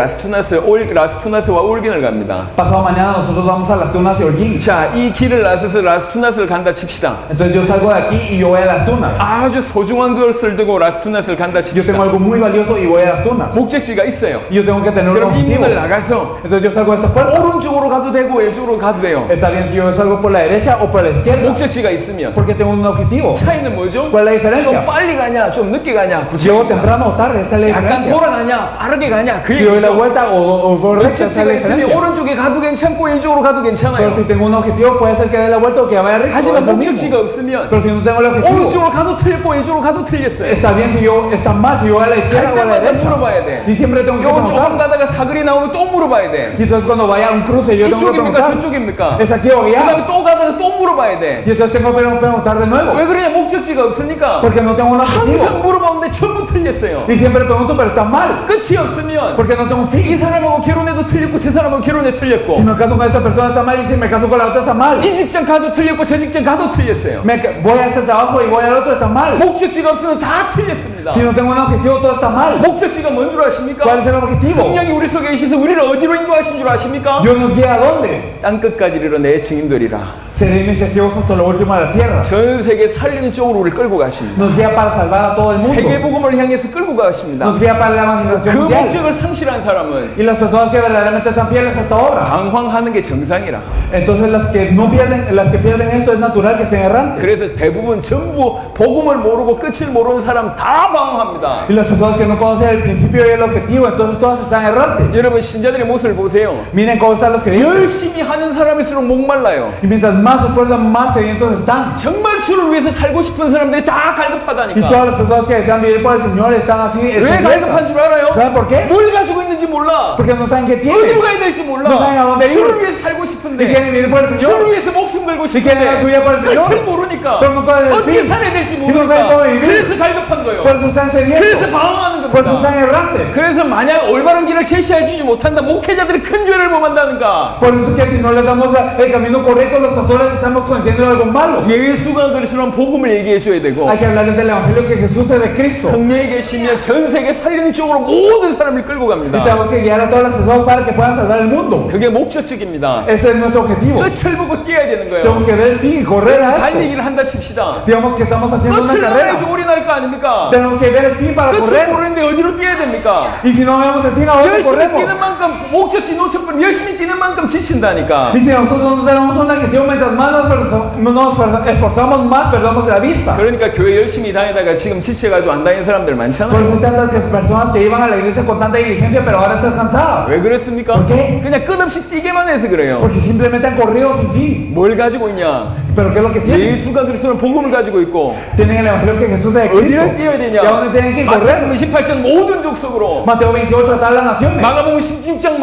라스투나스와 올긴을 갑니다.
Pasado mañana nosotros vamos a las Tunas y Holguín.
자, 이 길을 나서서 라스투나스를 간다 칩시다.
Entonces yo salgo de aquí y yo voy a las Tunas.
아주 소중한 것을 들고 라스투나스를 간다
Yo tengo
칩시다.
algo muy valioso y voy a las Tunas.
목적지가 있어요.
Y yo tengo que tener un
그럼 이
objetivo.
문을 나가서
Entonces yo salgo de esta puerta.
오른쪽으로 가도 되고 왼쪽으로 가도 돼요.
Está bien si yo salgo por la derecha o por la izquierda.
목적지가 있으면.
Porque tengo un objetivo.
차이는 뭐죠?
¿Cuál es la
좀
diferencia?
빨리 가냐, 좀 늦게 가냐,
Llego temprano o tarde, esa es la
약간
diferencia.
돌아가냐, 빠르게 가냐, 그
Si doy la
얘기죠.
vuelta o voy recta, esa es
목적지가
la
있으면
diferencia.
오른쪽에 가도 괜찮고 왼쪽으로 가도
Pero
괜찮아요.
si tengo un objetivo, puede ser que dé la vuelta o que vaya recto.
하지만
es lo
목적지가
mismo.
없으면
Pero si no tengo el objetivo,
오른쪽으로 가도 틀렸고 왼쪽으로 가도 틀렸어요.
está bien si yo está mal si yo voy a la izquierda
갈
o a la
때마다
derecha.
물어봐야 돼.
Y siempre tengo que
요 조금
preguntar.
가다가 사거리 나오면 또 물어봐야 돼.
Y entonces cuando vaya a un cruce yo tengo que
이쪽입니까?
preguntar.
저쪽입니까?
¿Es aquí o
그 다음에
allá?
또 가다가 또 물어봐야 돼.
Y entonces tengo que preguntar de nuevo.
왜 그러냐? 목적지가 없으니까.
Porque no tengo un
항상
objetivo.
물어보는데 전부 틀렸어요.
Y siempre pregunto, pero está mal.
끝이 없으면
Porque no tengo un
이
fin.
사람하고 결혼해도 틀렸고 저 사람하고 결혼해 틀렸고
Si me caso con esta persona está mal y si me caso con la otra está mal.
이 직장 가도 틀렸고 저 직장 가도 틀렸어요.
Voy a este trabajo y voy al otro está mal.
목적지가 없으면 다 틀렸습니다.
Si no tengo un objetivo todo está mal.
목적지가 뭔 줄 아십니까?
¿Cuál es el objetivo?
성령이 우리 속에 계셔서 우리를 어디로 인도하신 줄 아십니까?
Dios nos guía a dónde?
땅끝까지 이르러 내 증인들이라.
seré misericordioso hasta lo último de la tierra.
전 세계 살리는 쪽으로 우리를 끌고 가십니다.
Nos guía para salvar a todo el mundo.
세계복음을 향해서 끌고 가십니다.
Nos guía para la
그
evangelización mundial.
목적을 상실한 사람은
Y las personas que verdaderamente están fieles a esta obra.
방황하는 게 정상이라.
Entonces las que pierden esto es natural que estén errantes.
그래서 대부분 전부 복음을 모르고 끝을 모르는 사람 다 방황합니다.
Y las personas que no conocen el principio y el objetivo, entonces todas están errantes.
여러분 신자들의 모습을 보세요.
Miren cómo están los creyentes.
열심히 하는 사람일수록 목말라요.
Y mientras más se esfuerzan, más sedientos están.
정말 주를 위해서 살고 싶은 사람들이 다
Y
갈급하다니까.
todas las personas que desean vivir por el Señor están así.
왜 갈급한 줄 알아요?
¿Saben por qué?
뭘 가지고 있는지 몰라.
Porque no saben qué
어디로
tienen.
가야 될지
No saben a
몰라.
dónde ir.
주를 위해서 살고
Y
싶은데
quieren vivir por el
주를
Señor.
위해서 목숨 걸고
Si quieren dar su vida por el
싶은데 끝을
Señor.
모르니까
Pero no saben el
어떻게
fin.
살아야 될지
Y no saben cómo
모르니까
vivir.
그래서 갈급한
Por
거예요.
eso están
그래서
sedientos.
방황하는
Por eso
겁니다.
están errantes.
그래서 만약 올바른 길을 제시해주지 못한다 목회자들이 큰 죄를 범한다는가.
Por eso que si no le damos el camino correcto, los pastores estamos cometiendo algo malo.
예수가 그리스도란 복음을 얘기해 줘야 되고
Hay que hablarles del evangelio que Jesús es de Cristo.
성령이 계시면 전 세계 살리는 쪽으로 모든 사람을 끌고
Y
갑니다.
tenemos que guiar a todas las personas para que puedan salvar el mundo.
그게 목적적입니다.
Ese es nuestro objetivo.
끝을 보고 뛰어야 되는 거예요.
Tenemos que ver el fin y correr a esto.
달리기를 한다 칩시다.
Digamos que estamos haciendo una
끝을 알아야지
carrera.
올인할 거 아닙니까?
Tenemos que ver el fin para
끝을
correr.
모르는데 어디로 뛰어야 됩니까?
Y si no vemos el fin, ¿a dónde
열심히
corremos?
뛰는 만큼 목적지 놓쳐버리면 열심히 뛰는 만큼 지친다니까.
Y si nosotros no tenemos un objetivo, mientras más nos esforzamos más, perdemos la vista.
그러니까 교회 열심히 다니다가 지금 지쳐가지고 안 다니는 사람들
Por
많잖아요.
eso hay tantas personas que iban a la iglesia con tanta diligencia, pero ahora están cansadas.
왜 그렇습니까?
¿Por qué?
그냥 끝없이 뛰게만 해서 그래요.
Porque simplemente han corrido sin fin.
뭘 가지고 있냐?
Pero ¿qué es lo que tienen?
예수가 그리스도는 복음을 가지고 있고
Tienen el evangelio que Jesús es de Cristo.
어디를 뛰어야
¿Y
되냐?
a dónde tienen que correr?
마태복음 18장 모든 족속으로,
Mateo 28 a todas las naciones.
마가복음 16장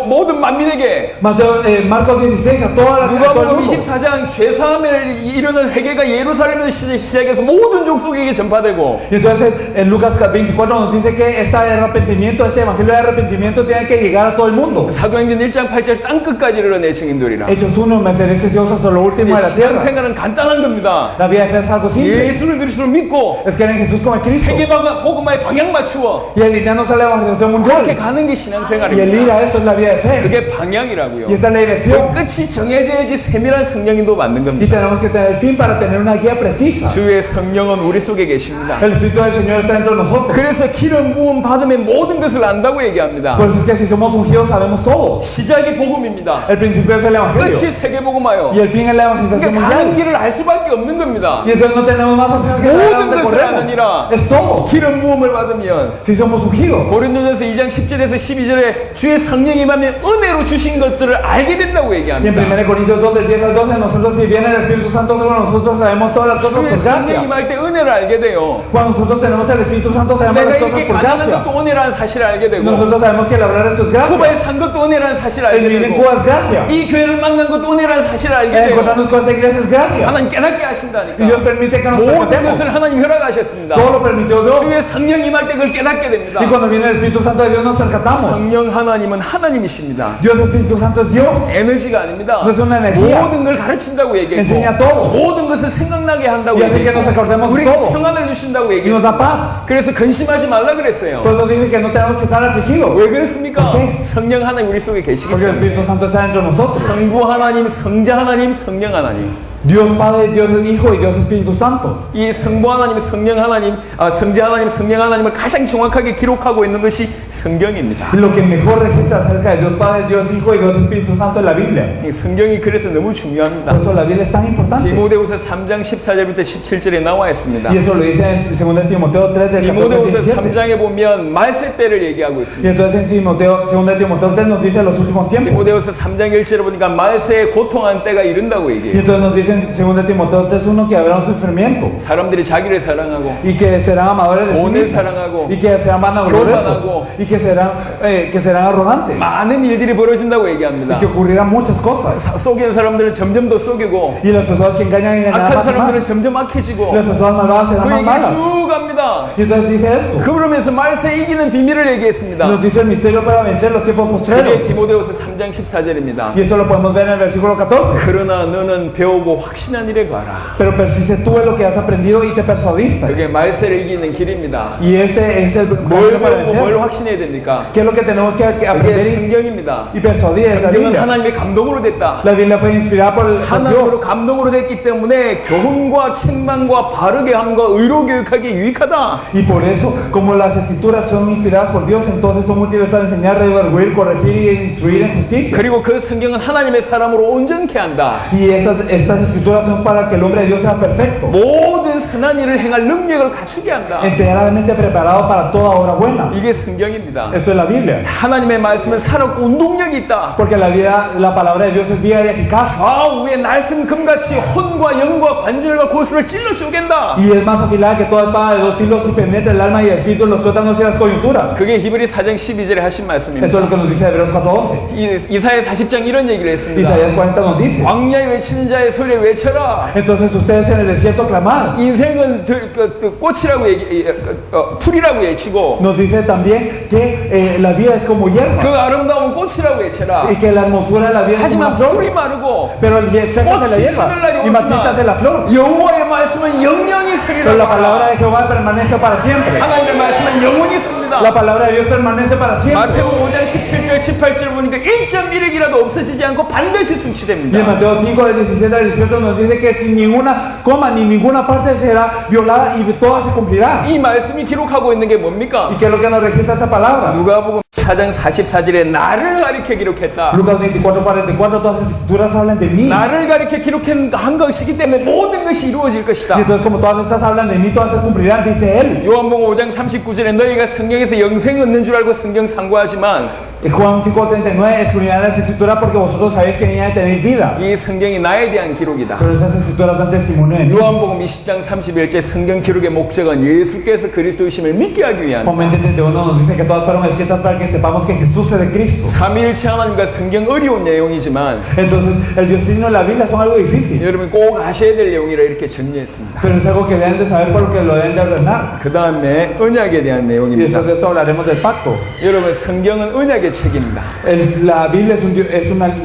모든 만민에게,
Mateo, Marcos 16 a todas las a todo el
누가복음
mundo.
24장 죄사함을 이루는 회개가 예루살렘에서 시작해서 모든 족속에게 전파되고,
Y entonces en Lucas 24 nos dice que este arrepentimiento, este evangelio de arrepentimiento tiene que llegar a todo el mundo.
사도행전 1장 8절 땅끝까지 이르러내 증인들이라.
Hechos 1, me seré Dios hasta lo último de la tierra.
신앙생활은 간단한 겁니다.
La vida de fe es algo simple.
예수를 그리스도를 믿고
Es que en Jesús como Cristo.
세계 복음화에 방향 맞추어
Y alinearnos a la evangelización
그렇게
mundial.
가는 게
Y el ir
신앙생활입니다.
a esto es la vida de fe.
그게 방향이라고요.
Y esta es la dirección.
그 끝이 정해져야지 세밀한 성령인도 맞는
Y
겁니다.
tenemos que tener el fin para tener una guía precisa.
주의 성령은 우리 속에 계십니다.
El Espíritu del Señor está dentro de nosotros.
그래서 기름 부음 받으면 모든 것을 안다고 얘기합니다.
Por eso es que si somos ungidos sabemos todo.
시작이 복음입니다.
El principio es el evangelio.
끝이 세계 복음화요.
Y el fin es la evangelización
그러니까 가는
mundial.
길을 알 수밖에 없는 겁니다.
Y entonces no tenemos más opción que saber a
모든
dónde
것을
corremos.
아느니라.
Es todo.
기름 부음을 받으면
Si somos ungidos.
고린도전서 2장 10절에서 12절에 주의 성령이 임하면 은혜로 주신 것들을 알게 된다고
Y en
얘기합니다.
1 Corintios 2 del 10 al 12 nosotros si viene el Espíritu Santo sobre nosotros sabemos todas las cosas
주의
por
성령이
gracia.
임할 때 은혜를 알게 돼요.
Cuando nosotros tenemos el Espíritu Santo sabemos
내가
las cosas
이렇게
por
가난한
gracia.
것도 은혜라는 사실을 알게 되고,
Nosotros sabemos que el hablar esto es gracia.
쿠바에 산 것도 은혜라는 사실을
El
알게
vivir en
되고,
Cuba es gracia.
이 교회를 만난 것도 은혜라는 사실을 알게
El
돼요.
encontrarnos con esta iglesia es gracia.
하나님 깨닫게
Y
하신다니까.
Dios permite que nos
모든
percatemos.
것을 하나님 허락하셨습니다.
Todo lo permitió Dios.
주의 성령 임할 때 그걸 깨닫게 됩니다.
Y cuando viene el Espíritu Santo de Dios nos percatamos.
성령 하나님은 하나님이십니다.
Dios Espíritu Santo es Dios.
에너지가 아닙니다.
No es una energía.
모든 걸 가르친다고 얘기했고,
Enseña todo.
모든 것을 생각나게 한다고
Y hace que nos acordemos
얘기했고,
de
우리에게
todo.
평안을 주신다고
Y nos da
얘기했습니다.
paz.
그래서 근심하지 말라 그랬어요.
Por eso dice que no tenemos que estar afligidos.
왜 그랬습니까?
¿Por qué?
성령 하나님 우리 속에 계시기
Porque el
때문에.
Espíritu Santo está dentro de nosotros.
성부 하나님, 성자 하나님, 성령 하나님.
Dios Padre, Dios el Hijo y Dios Espíritu Santo.
이 성부 하나님, 성령 하나님, 성자 하나님, 성령 하나님을 가장 정확하게 기록하고 있는 것이 성경입니다.
Y lo que mejor registra acerca de Dios Padre, Dios Hijo y Dios Espíritu Santo es la Biblia.
이 성경이 그래서 너무 중요합니다.
Por eso la Biblia es tan importante.
디모데후서 3장 14절부터 17절에 나와 있습니다.
Y eso lo dice en 2 Timoteo 3 del 14 al
디모데후서
17.
3장에 보면 말세 때를 얘기하고
Y
있습니다.
entonces en 2 Timoteo 3 nos dice los últimos tiempos.
디모데후서 3장 1절에 보니까 말세에 고통한 때가 이른다고
Y
얘기해요.
entonces nos dice en 2 Timoteo 3:1 que habrá un sufrimiento.
사람들이 자기를 사랑하고
Y que serán amadores de sí
돈을
mismos.
사랑하고
Y que serán vanagloriosos.
교만하고
Y que serán arrogantes.
많은 일들이 벌어진다고 얘기합니다.
Y que ocurrirán muchas cosas.
속이는 사람들은 점점 더 속이고
Y las personas que engañan
악한
más y
사람들은
más.
점점 악해지고
Las personas malvadas serán
그
más
얘기를
malas.
쭉 합니다.
Y entonces dice esto.
그러면서 말세 이기는 비밀을 얘기했습니다.
Nos dice el misterio para vencer los tiempos
그게
postreros.
디모데후서 3장 14절입니다.
Y esto lo podemos ver en el versículo 14.
그러나 너는 배우고 확신한 일에 가라.
Pero persiste tú en lo que has aprendido y te persuadiste.
그게 말세를 이기는 길입니다.
Y ese es el
뭘
camino para
배우고 뭘
vencer.
확신해야 됩니까?
¿Qué es lo que tenemos que
그게
aprender
성경입니다.
y persuadir? Es la
성경은
Biblia.
하나님의 감동으로 됐다.
La Biblia fue inspirada por
하나님으로
Dios.
감동으로 됐기 때문에 교훈과 책망과 바르게 함과 의로 교육하기에 유익하다.
Y por eso, como las escrituras son inspiradas por Dios, entonces son útiles para enseñar, redarguir, corregir y instruir en justicia.
그리고 그 성경은 하나님의 사람으로 온전케 한다.
Y estas escrituras son para que el hombre de Dios sea perfecto,
모든 선한 일을 행할 능력을 갖추게 한다.
enteramente preparado para toda obra buena.
이게 성경입니다.
Esto es la Biblia.
하나님의 말씀은 살았고 운동력이 있다.
Porque la palabra de Dios es viva y eficaz.
좌우에 날쌘 금같이 혼과 영과 관절과 골수를 찔러 쪼갠다.
Y es más afilada que toda espada de dos filos y penetra el alma y el espíritu, los tuétanos y las coyunturas.
그게 히브리 4장 12절에 하신 말씀입니다.
Esto es lo que nos dice Hebreos 4:12.
이사야 40장 이런 얘기를 했습니다.
Isaías 40 nos dice.
광야에 외치는 자의 소리에 외쳐라.
Entonces ustedes en el desierto clamad.
인생은 꽃이라고 풀이라고 외치고
Nos dice también que la vida es como
그
hierba
아름다운 꽃이라고 외쳐라.
y que la hermosura de la vida es como
하지만
una flor.
풀이 마르고
Pero secas la
꽃이
hierba
시들 날이
y marchitas de la flor.
오지만 여호와의 말씀은 영영이
Pero
서리라.
la palabra de Jehová permanece para siempre.
하나님의 말씀은 영원히 섭니다.
La palabra de Dios permanece para siempre.
마태복음 5장 17절 18절 보니까 1.1핵이라도 없어지지 않고 반드시
Y en
성취됩니다.
Mateo 5, del 17 al 18 nos dice que sin ninguna coma ni ninguna parte será violada y toda se cumplirá.
이 말씀이 기록하고 있는 게 뭡니까?
¿Y qué es lo que nos registra esta palabra?
누가복음 4장 44절에 나를 가리켜 기록했다.
Lucas 24, 44, todas las escrituras hablan de mí.
나를 가리켜 기록한 것이기 때문에 모든 것이 이루어질
Y
것이다.
entonces como todas estas hablan de mí, todas se cumplirán, dice él.
요한복음 5장 39절에 너희가 성경에서 영생 얻는 줄 알고 성경 상고하지만
Y Juan 5:39, escudriñad las escrituras porque vosotros sabéis que en ella tenéis vida.
이 성경이 나에 대한 기록이다.
Pero esas escrituras dan testimonio de mí.
요한복음 20장 31절 성경 기록의 목적은 예수께서 그리스도이심을 믿게 하기 위한
Juan 20:31 nos dice que todas fueron escritas para que sepamos que Jesús es de Cristo.
삼위일체 하나님과 성경 어려운 내용이지만
Entonces, el Dios Trino y la Biblia son algo difícil.
여러분 꼭 아셔야 될 내용이라 이렇게 정리했습니다.
Pero es algo que deben de saber por lo que lo deben de ordenar.
그 다음에 언약에 대한
Y
내용입니다.
después de esto hablaremos del pacto.
여러분 성경은 언약의 책입니다.
La Biblia es un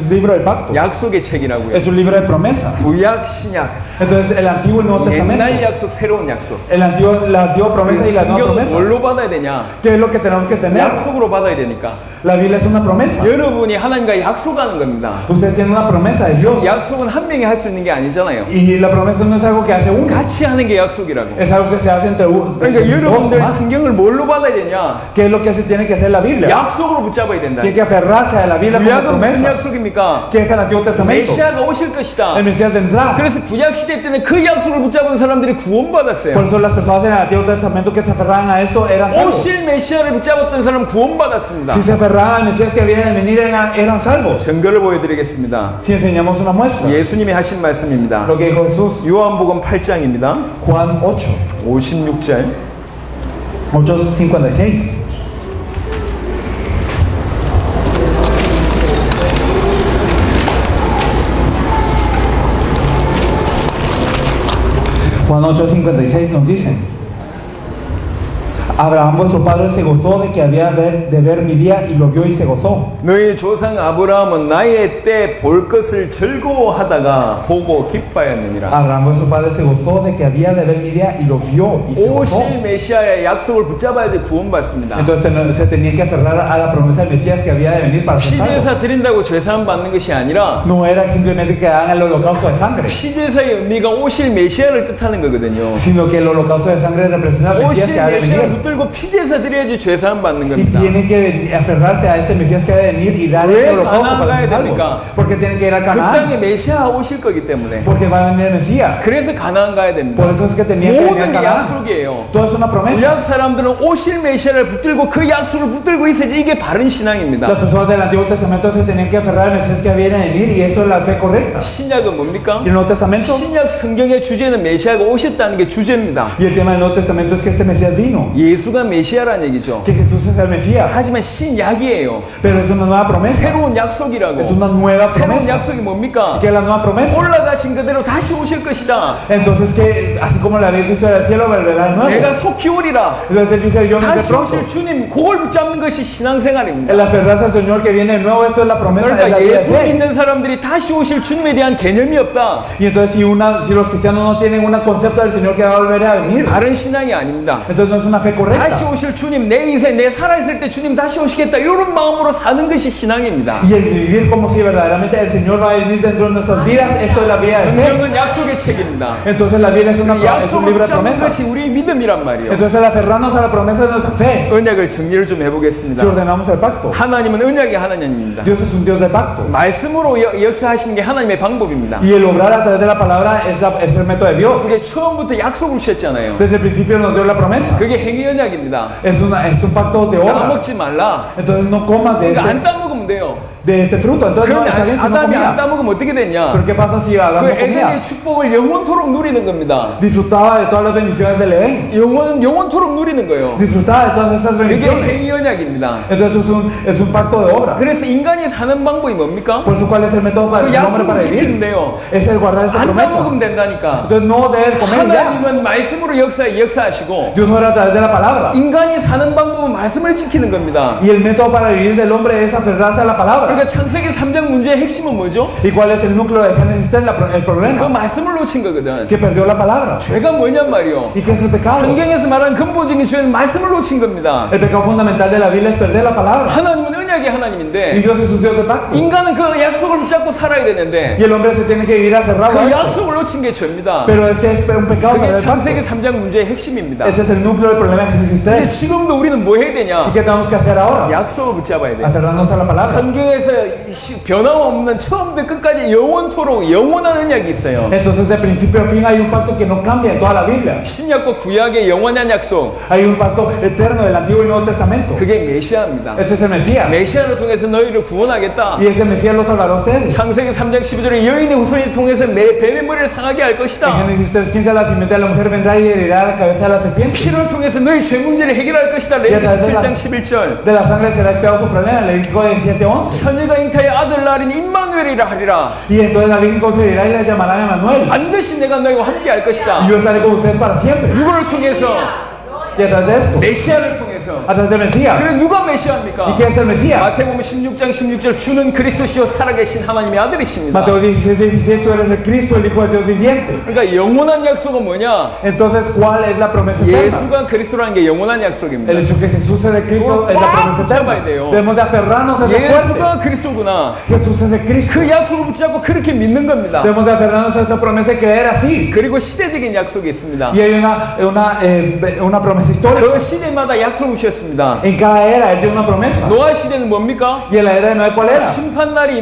libro del pacto.
약속의 책이라고요.
Es un libro de promesas.
구약, 신약,
Entonces, el Antiguo y Nuevo Testamento.
옛날 약속, 새로운 약속.
La antigua promesa y la nueva
성경은
promesa.
뭘로 받아야 되냐?
¿Qué es lo que tenemos que tener?
약속으로 받아야 되니까.
La Biblia es una promesa.
여러분이 하나님과 약속하는 겁니다.
Ustedes tienen una promesa de Dios.
약속은 한 명이 할 수 있는 게 아니잖아요.
Y la promesa no es algo que hace uno.
같이 하는 게 약속이라고.
Es algo que se hace entre
그러니까
dos
여러분들
más.
성경을 뭘로 받아야 되냐?
¿Qué es lo que se tiene que hacer la Biblia?
약속으로 붙잡아야 된다.
Tiene que aferrarse a la Biblia como
구약은 무슨
promesa.
약속입니까?
¿Qué es el Antiguo Testamento?
메시아가 오실 것이다.
El Mesías vendrá.
그래서 구약 시대 때는 그 약속을 붙잡은 사람들이 구원받았어요.
Por eso las personas en el Antiguo Testamento que se aferraban a esto eran salvos.
오실 메시아를 붙잡았던 사람은 구원받았습니다.
Si se aferraban al Mesías que había de venir eran salvos.
증거를 보여드리겠습니다.
Si enseñamos una muestra.
예수님이 하신 말씀입니다.
Lo que dijo Jesús.
요한복음 8장입니다.
Juan 8.
56절.
8:56. Juan 8:56 nos dice: Abraham vuestro padre se gozó de que había de ver mi día y lo vio y se gozó.
너희 조상 아브라함은 나의 때 볼 것을 즐거워하다가 보고 기뻐하였느니라.
Abraham vuestro padre se gozó de que había de ver mi día y lo vio y se gozó.
오실 메시아의 약속을 붙잡아야지 구원받습니다.
Entonces se tenía que aferrar a la promesa del Mesías que había de venir para ser salvo.
피제사 드린다고 죄사함 받는 것이 아니라
No era simplemente que hagan el holocausto de sangre,
피제사의 의미가 오실 메시아를 뜻하는 거거든요.
sino que el holocausto de sangre representa al Mesías
오실
que ha de
메시아를
venir.
붙들고 피제사 드려야지 죄사함 받는
Y
겁니다.
tienen que aferrarse a este Mesías que ha de venir y dar
왜
el holocausto
가나안
para ser
가야
salvos.
됩니까?
Porque tienen que ir a
그
Canaán,
땅에 메시아 오실 거기 때문에.
porque va a venir el Mesías.
그래서 가나안 가야 됩니다.
Por eso es que tenían que venir a
모든 게
Canaán.
약속이에요.
Todo es una promesa.
구약 사람들은 오실 메시아를 붙들고 그 약속을 붙들고 있어야지 이게 바른 신앙입니다.
Las personas del Antiguo Testamento se tenían que aferrar al Mesías que había de venir y esto es la fe correcta.
신약은 뭡니까?
Y el Nuevo Testamento,
신약 성경의 주제는 메시아가 오셨다는 게 주제입니다.
y el tema del Nuevo Testamento es que este Mesías vino.
예수가 메시아라는 얘기죠.
que Jesús es el Mesías,
하지만 신약이에요.
pero es una nueva promesa,
새로운 약속이라고.
es una nueva
새로운
promesa.
약속이 뭡니까?
¿Qué es la nueva promesa?
올라가신 그대로 다시 오실 것이다.
Entonces que así como la habéis visto del cielo, volverá de nuevo.
내가 속히 오리라.
Entonces él dice, yo me
다시
pronto.
오실 주님, 그걸 붙잡는 것이 신앙생활입니다.
El aferrarse al Señor que viene de nuevo, esto es la promesa de la
그러니까
vida de
예수
fe.
믿는 사람들이 다시 오실 주님에 대한 개념이 없다.
Y entonces si los cristianos no tienen un concepto del Señor que va a volver a venir,
다른 신앙이 아닙니다.
entonces no es una fe correcta.
다시 오실 주님, 내 인생, 내 살아있을 때 주님 다시 오시겠다. 이런 마음으로 사는 것이 신앙입니다.
Y el vivir como si verdaderamente el Señor va a venir dentro de nuestras vidas, esto es la vida de fe.
성경은 약속의 책입니다.
Entonces la Biblia es un
약속을
libro de
붙잡는
promesas.
것이 우리의 믿음이란 말이에요.
Entonces el aferrarnos a la promesa de nuestra fe,
언약을 정리를 좀 해보겠습니다.
si ordenamos el pacto.
하나님은 언약의 하나님입니다.
Dios es un Dios del pacto.
말씀으로 역사하시는 게 하나님의 방법입니다.
Y el obrar a través de la palabra es el método de Dios.
그게 처음부터 약속을 주셨잖아요.
Desde el principio nos dio la promesa.
그게 행위 언약입니다.
Es un pacto de obras.
따먹지 말라.
Entonces no comas
그러니까 안 따먹으면 돼요.
de este fruto. Entonces no
그런데
está bien si no
아담이 안
comía.
따먹으면 어떻게 되냐?
Pero ¿qué pasa si Adán
그
no comía?
에덴의 축복을 영원토록 누리는 겁니다.
Disfrutaba de todas las bendiciones del Edén.
영원토록 누리는 거예요.
Disfrutaba de todas estas
그게
bendiciones.
행위 언약입니다.
Entonces es un pacto de obras.
그래서 인간이 사는 방법이 뭡니까?
Por eso, ¿cuál es el método para
그
el hombre para
약속을
vivir?
지키는데요.
Es el guardar esta
안
promesa.
따먹으면 된다니까.
Entonces no debe comer ya.
하나님은 말씀으로 역사하시고
Dios obra a través de la palabra.
인간이 사는 방법은 말씀을 지키는 겁니다.
Y el método para vivir del hombre es aferrarse a la palabra.
그러니까 창세기 3장 문제의 핵심은 뭐죠?
¿Y cuál es el núcleo de Génesis 3? El
그
problema.
말씀을 놓친 거거든.
Que perdió la palabra.
죄가 뭐냔 말이요.
¿Y qué es el pecado?
성경에서 말하는 근본적인 죄는 말씀을 놓친 겁니다.
El pecado fundamental de la Biblia es perder la palabra.
하나님은 언약의
Y
하나님인데
Dios es un Dios de pacto.
인간은 그 약속을 붙잡고 살아야 되는데
Y el hombre se tiene que vivir aferrado a
그
esto.
약속을 놓친 게 죄입니다.
Pero es que es un pecado
그게
perder el
창세기
pacto.
3장 문제의 핵심입니다.
Ese es el núcleo del problema de Génesis
근데
3.
지금도 우리는 뭐 해야
¿Y
되냐?
qué tenemos que hacer ahora?
약속을 붙잡아야 돼.
Aferrarnos a la palabra.
성경에서 변함없는 처음부터 끝까지 영원토록 영원한 언약이 있어요.
Entonces, de principio a fin hay un pacto que no cambia en toda la Biblia.
신약과 구약의 영원한 약속,
Hay un pacto eterno del Antiguo y Nuevo Testamento.
그게 메시아입니다.
Ese es el Mesías.
메시아를 통해서 너희를 구원하겠다.
Y ese Mesías los salvará a ustedes.
창세기 3장 12절에 여인의 후손을 통해서 뱀의 머리를 상하게 할
En
것이다.
Génesis 3:15 la simiente de la mujer vendrá y herirá la cabeza de la serpiente.
피를 통해서 너희 죄 문제를 해결할 것이다. 레위기 17장 11절.
De la sangre será expiado su problema. Levítico 17:11.
처녀가 잉타의 아들 낳으린 임마누엘이라 하리라.
Y entonces la Virgen concebirá y la llamará Emmanuel.
반드시 내가 너희와 함께 할
Y
것이다.
yo estaré con ustedes para siempre.
누구를 통해서?
Y a través de esto,
메시아를 통해서.
a través del Mesías.
그래 누가
¿Y
메시아입니까?
quién es el Mesías?
마태복음 16장 16절 주는 그리스도시요 살아계신 하나님의 아들이십니다.
Mateo 16:16, tú eres el Cristo, el Hijo de Dios viviente.
그러니까 영원한 약속은 뭐냐?
Entonces, ¿cuál es la promesa eterna?
예수가 그리스도라는 게 영원한
El
약속입니다.
hecho que Jesús es el Cristo es la promesa
붙잡아야
eterna.
돼요.
Debemos de aferrarnos a esa fuente.
예수가 그리스도구나.
Jesús es el Cristo.
그 약속을 붙잡고 그렇게 믿는 겁니다.
Debemos de aferrarnos a esta promesa y creer así.
그리고 시대적인 약속이 있습니다.
Y hay una promesa histórica.
그 시대마다 약속을 주셨습니다.
En cada era Él dio una promesa.
노아 시대는 뭡니까?
Y en la era de Noé, ¿cuál era?
심판날이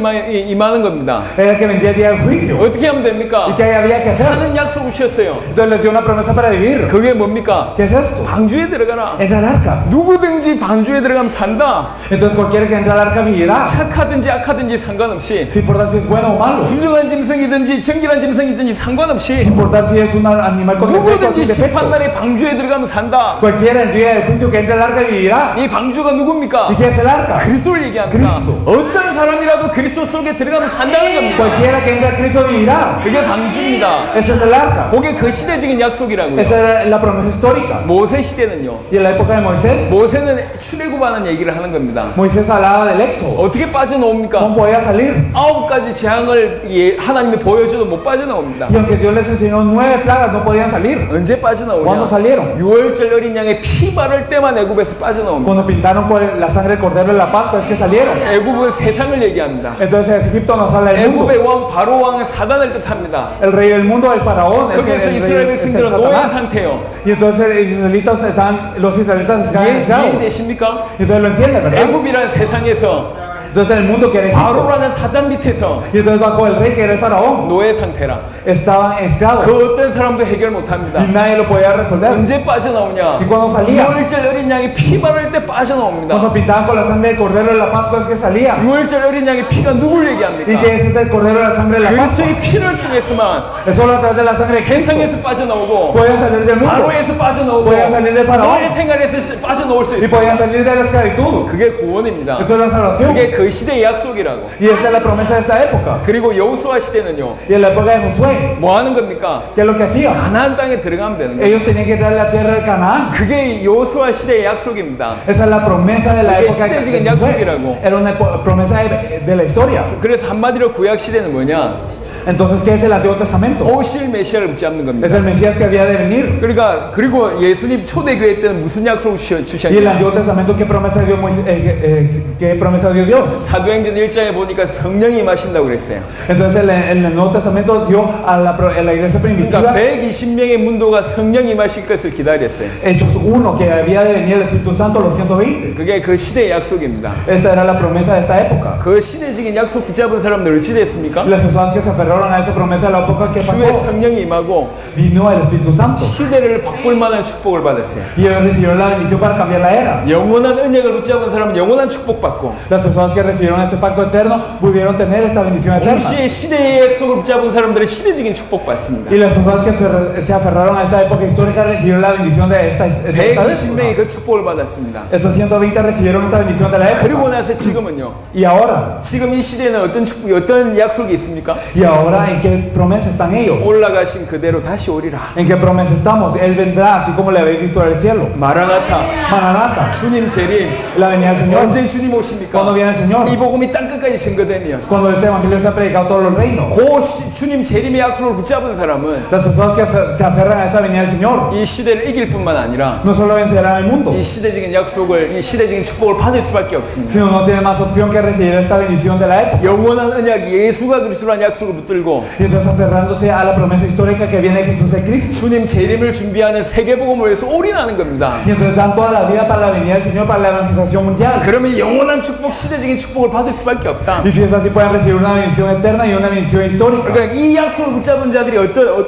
임하는 겁니다.
Era que vendría el día del juicio.
어떻게 하면 됩니까?
¿Y qué había que hacer?
사는 약속을 주셨어요.
Entonces les dio una promesa para vivir.
그게 뭡니까?
¿Qué es esto?
방주에 들어가라.
Entra al arca.
누구든지 방주에 들어가면 산다.
Entonces cualquiera que entre al arca vivirá.
착하든지 악하든지 상관없이,
Sin importar si es bueno o malo.
부정한 짐승이든지 정결한 짐승이든지 상관없이
Sin importar si es un animal con defecto o
누구든지
sin defecto.
심판날에 방주에 들어가면 산다.
Cualquiera el día del juicio que entre al arca vivirá.
이 방주가 누굽니까?
¿Y qué es el arca?
그리스도를 얘기합니다.
그리스도.
어떤 사람이라도 그리스도 속에 들어가면 산다는 겁니다.
Cualquiera que entre a Cristo vivirá.
그게 방주입니다.
Ese es el arca.
그게 그 시대적인 약속이라고요.
Esa era la promesa histórica.
모세 시대는요.
Y en la época de Moisés,
모세는 출애굽하는 얘기를 하는 겁니다.
Moisés hablaba del éxodo.
어떻게 빠져나옵니까?
¿Cómo podía salir?
9가지 재앙을 하나님이 보여줘도 못 빠져나옵니다.
Y aunque Dios les enseñó 9 plagas, no podían salir.
언제
¿Cuándo
빠져나오냐?
salieron?
6월절 어린 양의 피 바를 때만 애굽에서 빠져나옵니다.
Cuando pintaron con la sangre del cordero de la Pascua, es que salieron.
애굽은 세상을 얘기합니다.
Entonces Egipto nos habla del mundo.
애굽의 왕 바로 왕은 사단을 뜻합니다.
El rey del mundo, el faraón, es
거기에서
el
이스라엘
rey, es el
백성들은 노예
Satanás.
상태요.
Y entonces los israelitas están esclavos.
이해되십니까?
Y entonces lo entienden, ¿verdad?
애굽이란 세상에서
Entonces el mundo que era Egipto,
바로라는 사단 밑에서
y entonces bajo el rey que era el faraón,
노예 상태라.
estaban esclavos
그 어떤 사람도 해결 못합니다.
y nadie lo podía resolver.
언제 빠져나오냐?
Y cuando salía,
6월절 어린 양이 피 바를 때 빠져나옵니다.
cuando pintaban con la sangre del cordero de la Pascua es que salía.
6월절 어린 양의 피가 누굴
Y
얘기합니까?
que ese es el cordero de la sangre de la Pascua.
그리스도의 피를 통해서만
Es solo a través de la sangre de Cristo
세상에서 빠져나오고
podían salir del mundo
바로에서 빠져나오고
podían salir del faraón
노예 생활에서 빠져나올 수
y
있어요.
podían salir de la esclavitud.
그게 구원입니다.
Eso es la salvación.
그게 그 시대의 약속이라고.
Y esa es la promesa de esa época.
그리고 여호수아 시대는요.
Y en la época de Josué,
뭐 하는 겁니까?
¿qué es lo que hacía?
가나안 땅에 들어가면 되는 거예요.
Ellos tenían que entrar a la tierra de Canaán.
그게 여호수아 시대의 약속입니다.
Esa es la promesa de la
Porque
época de
시대적인
Josué.
약속이라고.
Era una promesa de la historia.
그래서 한마디로 구약 시대는 뭐냐?
Entonces, ¿qué es el Antiguo Testamento?
오실 메시아를 붙잡는
Es
겁니다.
el Mesías que había de venir.
그러니까 그리고 예수님 초대교회 때는 무슨 약속을
Y el
주셨냐?
Antiguo Testamento, ¿qué promesa dio qué promesa dio Dios?
사도행전 1장에 보니까 성령이 임하신다고 그랬어요.
Entonces, en el Nuevo Testamento dio a la iglesia primitiva,
그러니까 120명의 문도가 성령 임하실 것을 기다렸어요.
Hechos 1, que había de venir el Espíritu Santo, los 120.
그게 그 시대의 약속입니다.
Esa era la promesa de esta época.
그 시대적인 약속 붙잡은 사람들 어찌 됐습니까?
Las personas que se aferraron a esa promesa de la época que
주의
pasó,
성령이 임하고
vino el Espíritu Santo.
시대를 바꿀 만한 축복을 받았어요.
Y ellos recibieron la bendición para cambiar la era.
영원한 은혜를 붙잡은 사람은 영원한 축복받고
Las personas que recibieron este pacto eterno pudieron tener esta bendición eterna.
동시에 시대의 약속을 붙잡은 사람들은 시대적인 축복받습니다.
Y las personas que se aferraron a esta época histórica recibieron la bendición de esta época.
120명이 그 축복을 받았습니다.
Estos 120 recibieron esta bendición de la
그리고
época.
나서 지금은요.
Y ahora,
지금 이 시대에는 어떤 약속이 있습니까?
y ahora, ¿en qué promesa están ellos?
올라가신 그대로 다시 오리라.
¿En qué promesa estamos? Él vendrá, así como le habéis visto del cielo.
마라나타.
Maranata,
주님 재림.
la venida del Señor.
언제 주님 오십니까?
Cuando viene el Señor.
이 복음이 땅 끝까지 증거되면
Cuando este evangelio se ha predicado a todos los reinos.
주님 재림의 약속을 붙잡은 사람은
Las personas que se aferran a esta venida del Señor
이 시대를 이길 뿐만 아니라
no solo vencerán el mundo,
이 시대적인 약속을, 이 시대적인 축복을 받을 수밖에 없습니다.
sino no tienen más opción que recibir esta bendición de la época.
영원한 언약 예수가 그리스도라는 약속을 붙들고
Y entonces aferrándose a la promesa histórica que viene de Jesús de Cristo.
주님 재림을 준비하는 세계복음을 위해서 올인하는 겁니다.
Y entonces dan toda la vida para la venida del Señor, para la evangelización mundial.
그러면 영원한 축복, 시대적인 축복을 받을 수밖에 없다.
Y si es así, pueden recibir una bendición eterna y una bendición histórica.
그러니까 이 약속을 붙잡은 자들이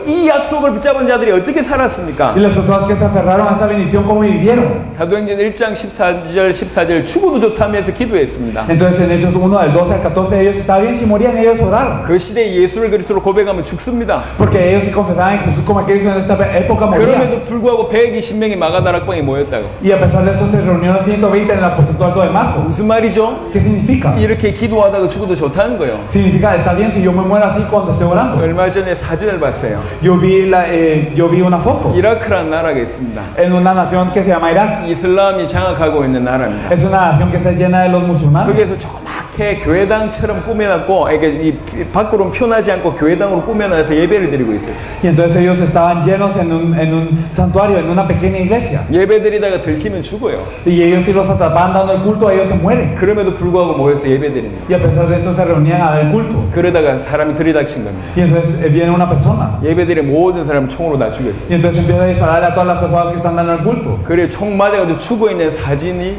이 약속을 붙잡은 자들이 어떻게 살았습니까?
Y las personas que se aferraron a esa bendición, ¿cómo vivieron?
사도행전 1장 14절 죽어도 좋다면서 기도했습니다.
Entonces en Hechos 1, del 12 al 14, ellos estaban bien, si morían ellos oraron.
그 시대에 예수를 그리스도로 고백하면 죽습니다.
Porque ellos si confesaban a Jesús como a Cristo en esta época morían.
그럼에도 불구하고 120명이 마가다락방에 모였다고.
Y a pesar de eso se reunieron 120 en el aposento alto de Marcos.
무슨 말이죠?
¿Qué significa?
이렇게 기도하다가 죽어도 좋다는 거예요.
Significa, está bien si yo me muero así cuando esté orando.
얼마 전에 사진을 봤어요.
Yo vi una foto
이라크라는 나라가 있습니다.
en una nación que se llama Irak.
이슬람이 장악하고 있는 나라입니다.
Es una nación que está llena de los musulmanes.
거기에서 조그맣게 교회당처럼 꾸며놨고, 이게 이 밖으로는 표현하지 않고 교회당으로 꾸며놔서 예배를 드리고 있었어요.
Y entonces ellos estaban llenos en un santuario, en una pequeña iglesia.
예배 드리다가 들키면 죽어요.
Y ellos si los atrapaban dando el culto, ellos se mueren.
그럼에도 불구하고 모여서 예배 드립니다.
Y a pesar de eso se reunían a dar el culto.
그러다가 사람이 들이닥친 겁니다.
Y entonces viene una persona.
예배 드린 모든 사람 총으로 다 죽였어요.
Y entonces empieza a dispararle a todas las personas que están dando el culto.
그래 총 맞아가지고 죽어있는 사진이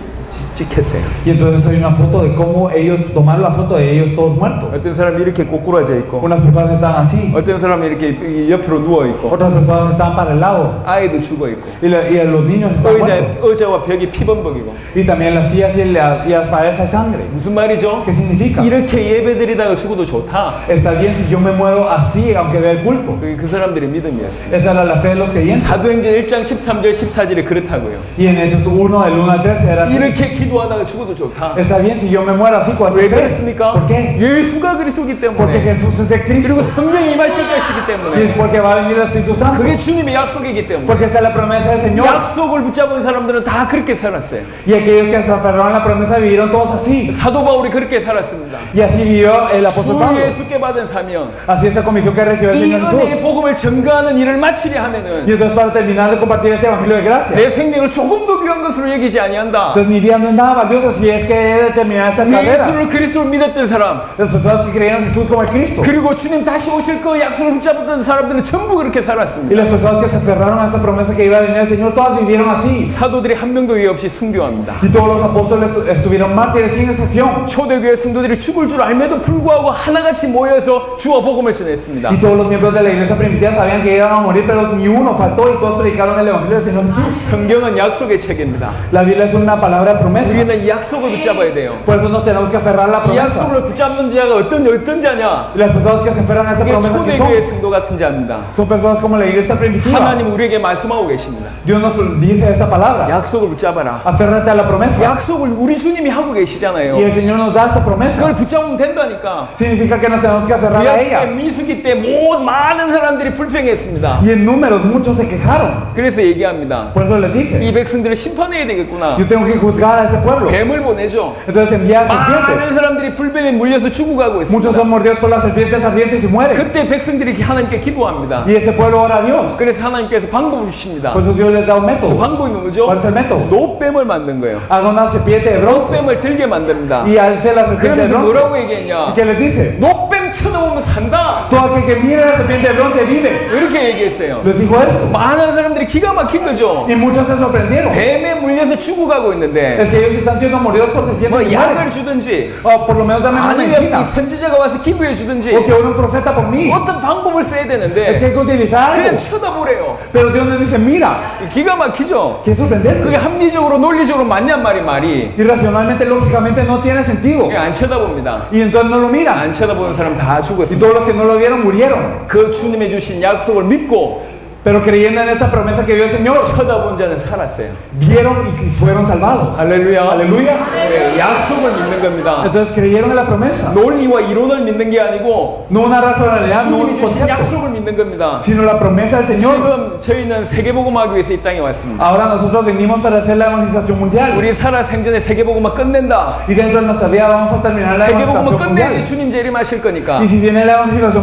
찍혔어요.
Y entonces hay una foto de cómo ellos tomaron la foto de ellos todos muertos.
어떤 사람이 이렇게 꼬꾸라져 있고,
Unas personas estaban así,
어떤 사람이 이렇게 옆으로 누워있고,
otras personas estaban para el lado.
아이도 죽어있고,
Y los niños estaban muertos.
의자와 벽이 피범벅이고.
Y también las sillas y las paredes hay sangre.
무슨 말이죠?
¿Qué significa?
이렇게 예배 드리다가 죽어도 좋다.
Está bien si yo me muero así, aunque vea el culto.
그게 그 사람들의 믿음이었어요.
Esa era la fe de los creyentes.
사도행전 1장 13절 14절에 그렇다고요.
Y en Hechos 1, del 1 al 13 era así.
이렇게 기도하다가 죽어도 좋다.
Está bien si yo me muero así, con
왜
así fe.
그렇습니까?
¿Por qué?
예수가 그리스도기
Porque
때문에,
Jesús es el Cristo.
그리고 성령이 임하실 것이기
Y es
때문에,
porque va a venir el Espíritu Santo.
그게 주님의 약속이기 때문에,
Porque esa es la promesa del Señor.
약속을 붙잡은 사람들은 다 그렇게 살았어요.
Y aquellos que se aferraron a la promesa vivieron todos así.
사도 바울이 그렇게 살았습니다.
Y así vivió el apóstol
주
Pablo.
예수께 받은 사명,
Así esta comisión que recibió el
이
Señor
은혜의
Jesús.
복음을 증거하는 일을 마치려
Y
하면은
entonces para terminar de compartir este evangelio de gracia.
내 생명을 조금도 귀한 것으로 여기지 아니한다.
Entonces mi vida no es nada valioso si es que he de terminar esta carrera.
예수를 그리스도를 믿었던 사람,
Las personas que creían en Jesús como el Cristo.
그리고 주님 다시 오실 거 약속을 붙잡았던 사람들은 전부 그렇게
Y
살았습니다.
las personas que se aferraron a esa promesa que iba a venir el Señor, todas vivieron así.
사도들이 한 명도 예 없이 순교합니다.
Y todos los apóstoles estuvieron mártires sin excepción.
초대교회 성도들이 죽을 줄 알매도 불구하고 하나같이 모여서 주와 복음을 전했습니다.
Y todos los miembros de la iglesia primitiva sabían que iban a morir, pero ni uno faltó y todos predicaron el evangelio del Señor Jesús.
성경은 약속의 책입니다.
La Biblia es una palabra de promesa.
우리는 이 약속을 붙잡아야 돼요.
Por eso nos tenemos que aferrar a la
이
promesa.
약속을 붙잡는 자가 어떤 자냐?
Y las personas que se aferran a esta
이게
promesa que
초대교회 성도 같은 자입니다.
son personas como la iglesia primitiva.
하나님 우리에게 말씀하고 계십니다.
Dios nos dice esta palabra.
약속을 붙잡아라.
Aférrate a la promesa.
약속을 우리 주님이 하고
Y
계시잖아요.
el Señor nos da esta promesa.
그걸 붙잡으면 된다니까.
Significa que nos tenemos que aferrar a
구약시대
ella.
민수기 때 많은 사람들이 불평했습니다.
Y en números muchos se quejaron.
그래서 얘기합니다.
Por eso les
이
dije,
백성들을 심판해야 되겠구나.
yo tengo que juzgar a ese pueblo.
뱀을 보내죠.
Entonces envía a
많은
serpientes.
사람들이 불뱀에 물려서 죽어가고
Muchos
있습니다.
son mordidos por las serpientes ardientes y mueren.
그때 백성들이 하나님께 기도합니다.
Y este pueblo ora a Dios.
그래서 하나님께서 방법을 주십니다.
Por eso Dios les da un
그
método.
방법이 뭐죠?
¿Cuál es el método?
노뱀을 만든 거예요.
Haga una serpiente de bronce.
노뱀을 들게 만듭니다.
Y alce la serpiente de
그러면서
bronce.
뭐라고 얘기했냐?
¿Y qué les dice?
노뱀 쳐다보면 산다.
Todo aquel que mire la serpiente de bronce vive.
이렇게 얘기했어요.
Les dijo esto.
많은 사람들이 기가 막힌 거죠.
Y muchos se sorprendieron.
뱀에 물려서 죽어가고 있는데
Es que ellos están siendo mordidos por serpientes
뭐
y
약을
mueren.
주든지
O por lo menos dame una
아니면
medicina.
이 선지자가 와서 기부해 주든지
O que ore un profeta por mí.
어떤 방법을 써야
Es que
되는데
hay que utilizar
그냥
algo.
쳐다보래요.
Pero Dios nos dice, mira.
기가 막히죠.
Qué sorprendente.
그게 합리적으로 논리적으로 맞냔 말이
Y racionalmente, lógicamente, no tiene sentido.
그냥 안 쳐다봅니다.
Y entonces no lo miran.
안 쳐다보는 사람 다
Y
죽었습니다.
todos los que no lo vieron murieron.
그 주님의 주신 약속을 믿고
Pero creyendo en esta promesa que dio el Señor,
쳐다본 자는 살았어요.
vieron y fueron salvados.
할렐루야.
Aleluya.
네, 약속을 믿는 겁니다.
Entonces creyeron en la promesa.
논리와 이론을 믿는 게 아니고
No una racionalidad, no un
주님이 주신
concepto,
약속을 믿는 겁니다.
sino la promesa del Señor.
지금 저희는 세계복음하기 위해서 이 땅에 왔습니다.
Ahora nosotros venimos para hacer la evangelización mundial.
우리 살아 생전에 세계복음을 끝낸다.
Y dentro de nuestra vida vamos a terminar la
세계복음을
evangelización mundial.
끝내야지 주님 재림하실 거니까.
Y si viene la evangelización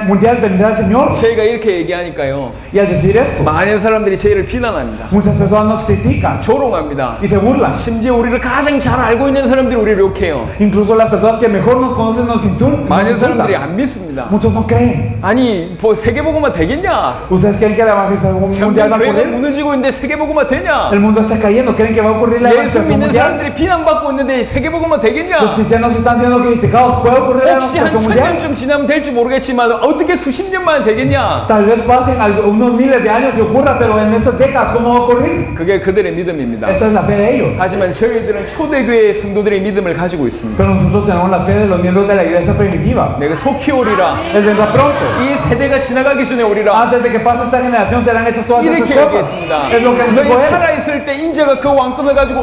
mundial, vendrá el Señor.
저희가 이렇게 얘기하니까요.
Y al decir esto,
많은 사람들이 저희를 비난합니다.
muchas personas nos critican
조롱합니다.
y se burlan.
심지어 우리를 가장 잘 알고 있는 사람들이 우리를 욕해요.
Incluso las personas que mejor nos conocen nos insultan.
많은 사람들이 안 믿습니다.
Muchos no creen.
아니, 뭐 세계복음만 되겠냐?
¿Ustedes creen que la evangelización mundial va a
교회가
ocurrir?
무너지고 있는데 세계복음만 되냐?
El mundo está cayendo. ¿Creen que va a ocurrir la
예수
evangelización
믿는
mundial?
사람들이 비난받고 있는데 세계복음만
Los
되겠냐?
cristianos están siendo criticados. ¿Puede ocurrir la
혹시 한
evangelización mundial?
1000년쯤 지나면 될지 모르겠지만 어떻게 수십 년만 되겠냐?
Tal vez pasen unos miles de años y ocurra, pero en esas décadas, ¿cómo va a ocurrir?
그게 그들의 믿음입니다.
Esa es la fe de ellos.
하지만 저희들은 초대교회 성도들의 믿음을 가지고 있습니다.
Pero nosotros tenemos la fe de los miembros de la iglesia primitiva.
내가 속히 오리라.
Él vendrá pronto.
이 세대가 지나가기 전에 오리라.
Antes de que pase esta generación serán hechas todas esas
이렇게
cosas.
얘기했습니다.
Es lo que nos
너희
dijo él.
살아있을 때 인자가 그 왕권을 가지고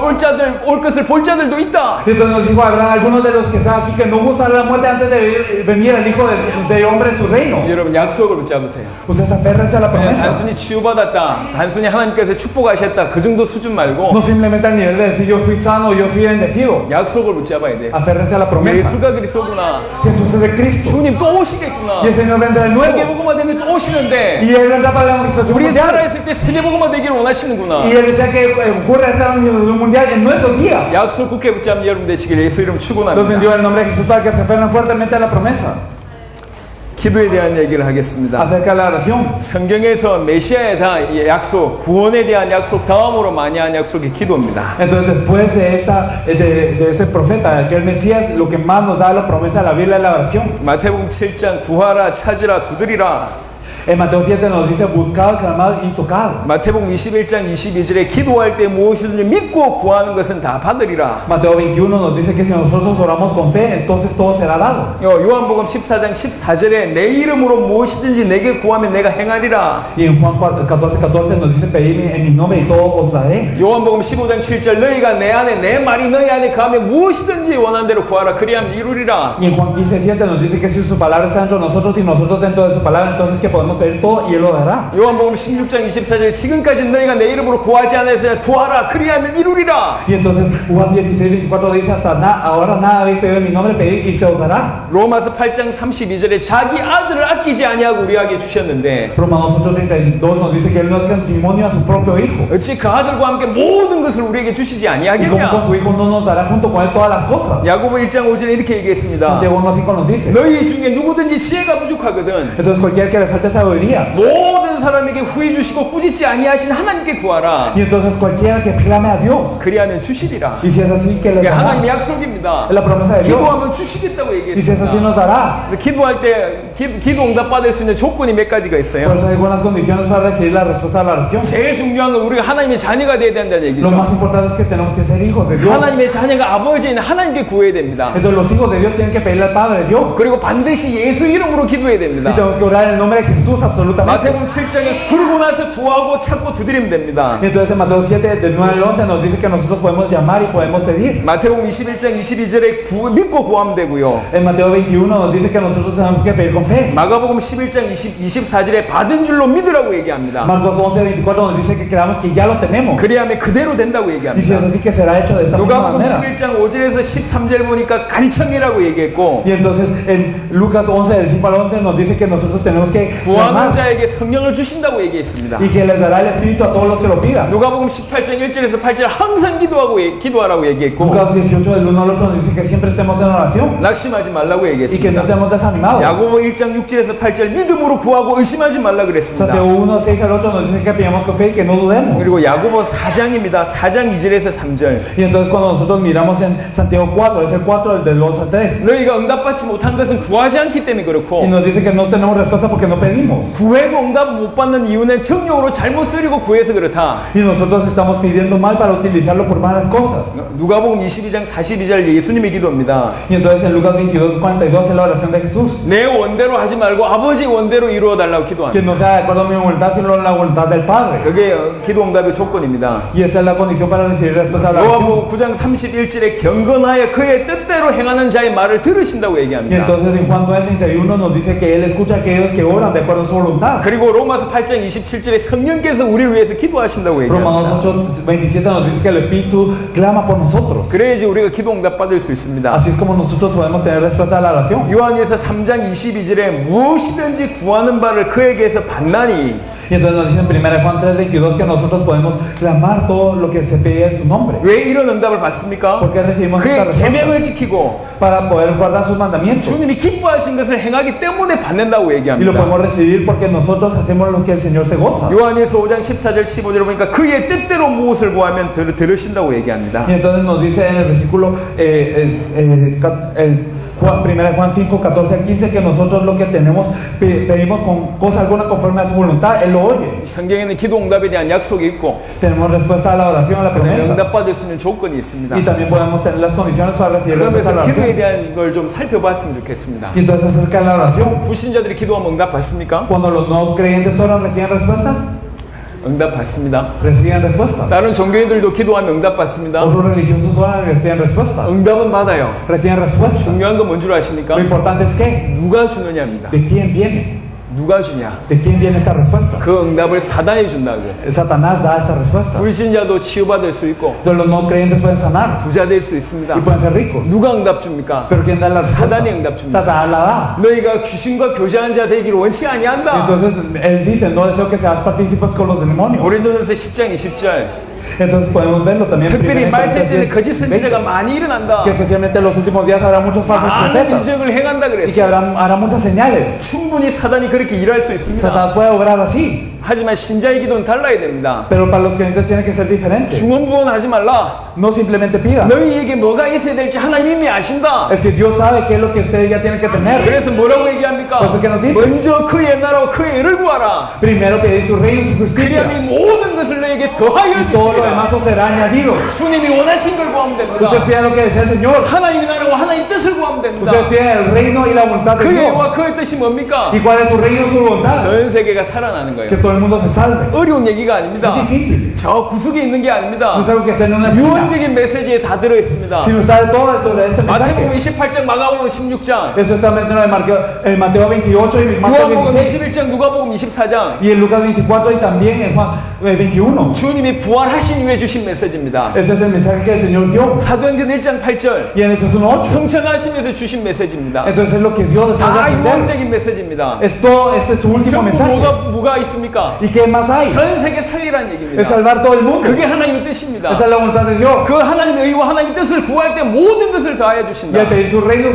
올 것을 볼 자들도 있다.
Entonces nos dijo, habrá algunos de los que están aquí que no gustan la muerte antes de venir el Hijo del Hombre en su reino.
여러분 약속을 붙잡으세요.
Ustedes aférrense a la
그냥
promesa.
단순히 치유받았다, 단순히 하나님께서 축복하셨다 그 정도 수준 말고
No simplemente al nivel de decir yo fui sano, yo fui bendecido.
약속을 붙잡아야 돼요.
Aférrense a la promesa.
예수가 그리스도구나.
Jesús es de Cristo.
주님 또 오시겠구나.
Y el Señor vendrá de nuevo.
세계복음화 되면 또 오시는데
Y Él vendrá para la evangelización
우리
mundial.
살아있을 때 세계복음화 되기를 원하시는구나.
Y Él desea que ocurra esta evangelización mundial en nuestros días.
약속 굳게 붙잡는 여러분 되시길 예수 이름
Los
축원합니다.
bendigo en el nombre de Jesús para que se aferren fuertemente a la promesa.
기도에 대한 얘기를 하겠습니다.
Acerca de la oración.
성경에서 메시아에 대한 약속, 구원에 대한 약속 다음으로 많이 한 약속이 기도입니다.
Entonces después de ese profeta, aquel Mesías, lo que más nos da la promesa de la Biblia es la oración.
마태복음 7장 구하라 찾으라 두드리라.
En Mateo 7 nos dice buscar, clamar y tocar.
마태복음 21장 22절에 기도할 때 무엇이든지 믿고 구하는 것은 다 받으리라.
Mateo 21 nos dice que si nosotros oramos con fe, entonces todo será dado.
요한복음 14장 14절에 내 이름으로 무엇이든지 내게 구하면 내가 행하리라.
Y en Juan 14:14 nos dice pedirme en mi nombre y todo os daré.
요한복음 15장 7절 너희가 내 안에 내 말이 너희 안에 가면 무엇이든지 원하는 대로 구하라 그리하면 이루리라.
Y en Juan 15:7 nos dice que si su palabra está dentro de nosotros y nosotros dentro de su palabra, entonces que podemos podemos pedir todo y Él lo dará.
요한복음 16장 24절 지금까지 너희가 내 이름으로 구하지 않았으나 구하라 그리하면 이루리라.
Y entonces Juan 16:24 dice, ahora nada habéis pedido en mi nombre, pedid y se os dará.
로마서 8장 32절에 자기 아들을 아끼지 아니하고 우리에게 주셨는데
Romanos 8:32 nos dice que Él no escatimó a su propio Hijo.
어찌 그 아들과 함께 모든 것을 우리에게 주시지
Y como con
아니하겠냐.
su Hijo no nos dará junto con Él todas las cosas.
야고보 1장 5절에 이렇게 얘기했습니다.
Santiago 1:5 nos dice.
너희 중에 누구든지 지혜가 부족하거든
Entonces cualquiera que le falte sabiduría.
모든 사람에게 후히 주시고 꾸짖지 아니하신 하나님께 구하라.
Y entonces cualquiera que clame a Dios.
그리하면 주시리라.
Y si es así, que le
이게
dará.
하나님의 약속입니다.
Es la promesa de Dios.
기도하면 주시겠다고
Y si es así,
얘기했습니다.
nos dará.
그래서 기도할 때 기도 응답 받을 수 있는 조건이 몇 가지가
Por
있어요.
eso hay algunas condiciones para recibir la respuesta a la oración.
제일 중요한 건 우리가 하나님의 자녀가 되어야 된다는
Lo
얘기죠.
más importante es que tenemos que ser hijos de Dios.
하나님의 자녀가 아버지인 하나님께 구해야 됩니다.
Entonces los hijos de Dios tienen que pedirle al Padre de Dios.
그리고 반드시 예수 이름으로 기도해야
Y
됩니다.
tenemos que orar en el nombre de Jesús absolutamente.
마태복음 7장에 그러고 나서 구하고 찾고 두드리면 됩니다.
Y entonces en Mateo 7, del 9 al 11 nos dice que nosotros podemos llamar y podemos pedir.
마태복음 21장 22절에 믿고 구하면 되고요.
En Mateo 21 nos dice que nosotros tenemos que pedir con fe.
마가복음 11장 24절에 받은 줄로 믿으라고 얘기합니다.
Marcos 11:24 nos dice que creamos que ya lo tenemos.
그리하면 그대로 된다고
Y si es
얘기합니다.
así, que será hecho de esta misma
누가복음
manera.
11장 5절에서 13절 보니까 간청이라고 얘기했고
Y entonces en Lucas 11, del 5 al 11 nos dice que nosotros tenemos que
구하는
clamar
자에게 성령을 주신다고 얘기했습니다.
y que les dará el Espíritu a todos los que lo pidan.
누가복음 18장 1절에서 8절 항상 기도하라고 얘기했고
Lucas 18, del 1 al 8 nos dice que siempre estemos en oración
낙심하지 말라고
y que no
얘기했습니다.
estemos desanimados.
야고보 1장 6절에서 8절 믿음으로 구하고 의심하지 말라 그랬습니다.
Santiago 1, 6 al 8 nos dice que pidamos con fe y que no dudemos.
그리고 야고보 4장입니다. 4장 2절에서 3절.
Y entonces cuando nosotros miramos en Santiago 4, es el 4 del 2 al 3.
너희가 응답받지 못한 것은 구하지 않기 때문에
Y
그렇고
nos dice que no tenemos respuesta porque no pedimos.
구해도 응답 못 받는 이유는 정욕으로 잘못 쓰리고 구해서 그렇다.
Y nosotros estamos pidiendo mal para utilizarlo por malas cosas.
누가복음 22장 42절 예수님의 기도입니다.
Y entonces en Lucas 22, 42 es la oración de Jesús.
내 원대로 하지 말고 아버지 원대로 이루어 달라고
Que
기도합니다.
no sea de acuerdo a mi voluntad, sino la voluntad del Padre.
그게 기도 응답의 조건입니다.
Y esa es la condición para recibir respuesta a la oración.
요한복음 9장 31절에 경건하여 그의 뜻대로 행하는 자의 말을 들으신다고
Y
얘기합니다.
entonces en Juan 9:31 nos dice que Él escucha a aquellos que oran de acuerdo a su voluntad.
그리고 로마서 8장 27절에 성령께서 우리를 위해서 기도하신다고
Romanos
얘기합니다.
8:27 nos dice que el Espíritu clama por nosotros.
그래야지 우리가 기도 응답 받을 수 있습니다.
Así es como nosotros podemos tener respuesta a la oración.
요한일서 3장 22절에 무엇이든지 구하는 바를 그에게서 받나니
Y entonces nos dice en 1 Juan 3:22 que nosotros podemos clamar todo lo que se pide en su nombre.
왜 이런 응답을 받습니까?
¿Por qué recibimos esta
그의
respuesta?
계명을 지키고
Para poder guardar sus mandamientos.
주님이 기뻐하신 것을 행하기 때문에 받는다고
Y lo
얘기합니다.
podemos recibir porque nosotros hacemos lo que el Señor se goza.
요한일서 5장 14절 15절을 보니까 그의 뜻대로 무엇을 구하면 들으신다고 얘기합니다.
Y entonces nos dice en el versículo 1 Juan 5, 14 al 15 que nosotros lo que tenemos pedimos con cosa alguna conforme a su voluntad, Él lo oye.
성경에는 기도 응답에 대한 약속이 있고
Tenemos respuesta a la oración, a la promesa.
응답 받을 수 있는 조건이 있습니다.
Y también podemos tener las condiciones para recibir respuesta a la
그러면서 기도에
oración.
대한 걸 좀 살펴봤으면 좋겠습니다.
Y entonces acerca de la oración,
불신자들이 기도하면 응답 받습니까?
cuando los nuevos creyentes oran, reciben respuestas,
응답 받습니다.
reciben respuestas.
다른 종교인들도 기도하면 응답 받습니다.
Otros religiosos oran y reciben respuesta.
응답은 받아요.
Reciben respuesta.
중요한 건 뭔 줄 아십니까?
Lo importante es que,
누가 주느냐입니다.
¿de quién viene?
누가 주냐?
¿De quién viene esta respuesta?
그 응답을 사단이 준다고.
Satanás da esta respuesta.
불신자도 치유받을 수 있고
Entonces los no creyentes pueden sanar
부자 될 수 있습니다.
y pueden ser ricos.
누가 응답 줍니까?
Pero ¿quién da la respuesta?
사단이 응답 줍니다.
Satanás la da.
너희가 귀신과 교제한 자 되기를 원치 아니한다.
Entonces él dice, no deseo que seas partícipes con los demonios.
고린도전서 10장 20절.
Entonces podemos verlo también.
특별히 말세 때는 거짓
10,
선지자가 많이 일어난다.
que especialmente en los últimos días habrá muchos falsos
많은
profetas
인적을 행한다
y que
그랬어요.
hará muchas señales.
충분히 사단이 그렇게 일할 수 있습니다.
Satanás puede obrar así,
하지만 신자의 기도는 달라야 됩니다.
pero para los creyentes tiene que ser diferente.
중언부언하지 말라.
No simplemente pida.
너희에게 뭐가 있어야 될지 하나님 이미 아신다.
Es que Dios sabe qué es lo que ustedes ya tienen que tener.
그래서 뭐라고 얘기합니까?
그래서 que nos dice?
먼저 그의 나라와 그의 의를 구하라.
Primero pedid su reino y su justicia.
그리하면 모든 것을 너에게 더하여
Y todo lo
주시리라.
demás os será añadido.
주님이 원하신 걸 구하면 됩니다.
Ustedes pidan lo que desea el Señor.
하나님의 나라와 하나님 하나님 뜻을 구하면 됩니다.
Ustedes piden el reino y la voluntad de
그의
Dios.
의와 그의 뜻이 뭡니까?
¿Y cuál es su reino y su voluntad?
전 세계가 살아나는
Que
거예요.
todo el mundo se salve.
어려운 얘기가 아닙니다.
Es difícil.
저 구석에 있는 게
No
아닙니다.
es algo que esté en una esquina,
유언적인 메시지에 다 들어있습니다.
sino está todo sobre este
마태복음
mensaje.
28장, 마가복음 16장,
Eso está metido en Mateo 28 y Marcos
요한복음
16.
21장, 누가복음 24장.
Y en Lucas 24 y también en Juan 21.
주님이 부활하신 후에 주신 메시지입니다.
Ese es el mensaje que el Señor dio.
사도행전 1장 8절.
Y en Hechos 1:8.
성천하시면서 주신 메시지입니다.
Entonces es lo que Dios les
다
va a entender.
유언적인 메시지입니다.
Esto, este es su último
전부
mensaje.
뭐가 있습니까?
¿Y qué más hay?
전 세계 살리라는
Es
얘기입니다.
salvar todo el mundo.
그게 하나님의 뜻입니다.
Esa es la voluntad de Dios.
그 하나님의 의와 하나님의 뜻을 구할 때 모든 것을 다하여
Y al
주신다.
pedir su reino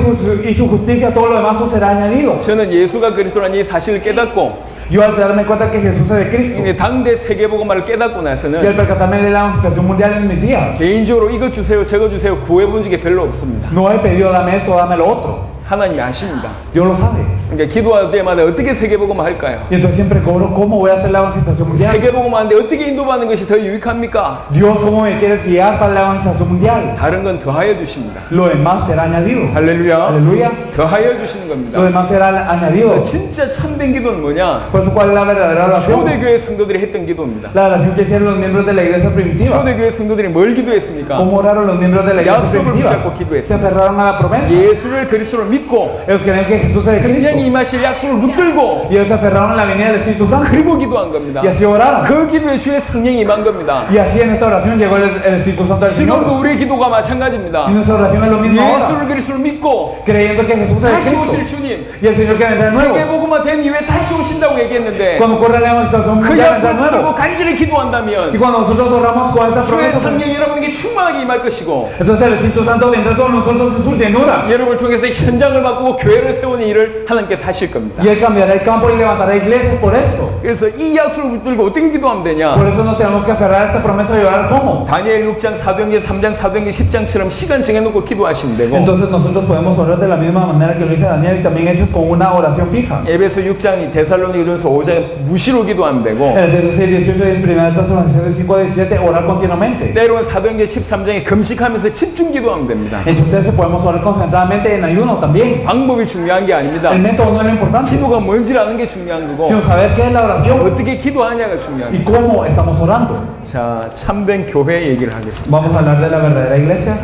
y su justicia, todo lo demás os será añadido.
저는 예수가 그리스도라는 이 사실을 깨닫고
Yo al darme cuenta que Jesús es de Cristo
당대 세계복음화를 깨닫고
y al
나서는
percatarme de la manifestación mundial en mis días,
개인적으로 이거 주세요 저거 주세요 구해본 적이 별로 없습니다.
no he pedido dame esto, dame lo otro.
하나님이 아십니다.
Dios lo sabe.
그러니까 기도할 때마다 어떻게 세계복음화 할까요?
Y entonces siempre cobro cómo voy a hacer la evangelización mundial.
세계복음화인데 어떻게 인도받는 것이 더 유익합니까?
Dios, ¿cómo me quieres guiar para la evangelización mundial?
다른 건 더하여 주십니다.
Lo demás será añadido.
할렐루야.
Aleluya.
더하여 주시는
Lo
겁니다.
demás será añadido.
진짜 참된 기도는 뭐냐?
Por eso, ¿cuál es la verdadera oración?
초대교회 성도들이 했던 기도입니다.
La oración que hicieron los miembros de la iglesia primitiva.
초대교회 성도들이 뭘 기도했습니까?
¿Cómo oraron los miembros de la iglesia
약속을
primitiva?
붙잡고 기도했습니다.
Se aferraron a la promesa.
예수를 그리스도로 믿고
Ellos creían que Jesús es de
성령이
Cristo.
임하실 약속을 붙들고
Y ellos se aferraron a la venida del Espíritu Santo.
그리고 기도한 겁니다.
Y así oraron.
그 기도에 주의 성령이 임한 겁니다.
Y así en esta oración llegó el Espíritu Santo del
지금도
Señor.
우리의 기도가 마찬가지입니다.
Y nuestra oración es lo mismo ahora.
예수를 그리스도로 믿고
Creyendo que Jesús es de
다시 오실
Cristo.
주님,
Y el Señor que vendrá de nuevo.
세계복음화 된 이후에 다시 오신다고 얘기했는데
Cuando ocurra la evangelización
그
mundial vendrá
약속을
de
붙들고
nuevo.
간절히
Y
기도한다면
cuando nosotros oramos con esta
주의
promesa,
성령이 여러분에게 충만하게 임할 것이고
entonces el Espíritu Santo vendrá sobre nosotros en su llenura.
여러분을 통해서 현장을 바꾸고 교회를 세우는 일을 하나님께서 하실 겁니다.
Y Él cambiará el campo y levantará iglesias por esto.
그래서 이 약속을 붙들고 어떻게 기도하면 되냐?
Por eso nos tenemos que aferrar a esta promesa y orar cómo.
다니엘 6장, 사도행전 3장, 사도행전 10장처럼 시간 정해놓고 기도하시면 되고
Entonces nosotros podemos orar de la misma manera que lo dice Daniel y también hechos con una oración fija.
에베소 6장이 데살로니가전서 5장에 무시로 gido하면 되고
En el Efesios 6, 18 y en 1 Tesalonicenses 5, 17 orar continuamente.
때로는 사도행전 13장에 금식하면서 집중 gido하면 됩니다.
Entonces podemos orar concentradamente en ayuno también.
방법이 중요한 게 아닙니다.
El método no es lo importante,
기도가 뭔지를 아는 게 중요한 거고
sino saber qué es la oración
어떻게 기도하냐가 중요한
y
거고.
cómo estamos orando.
자, 참된 교회 얘기를 하겠습니다.
Vamos a hablar de la verdadera iglesia.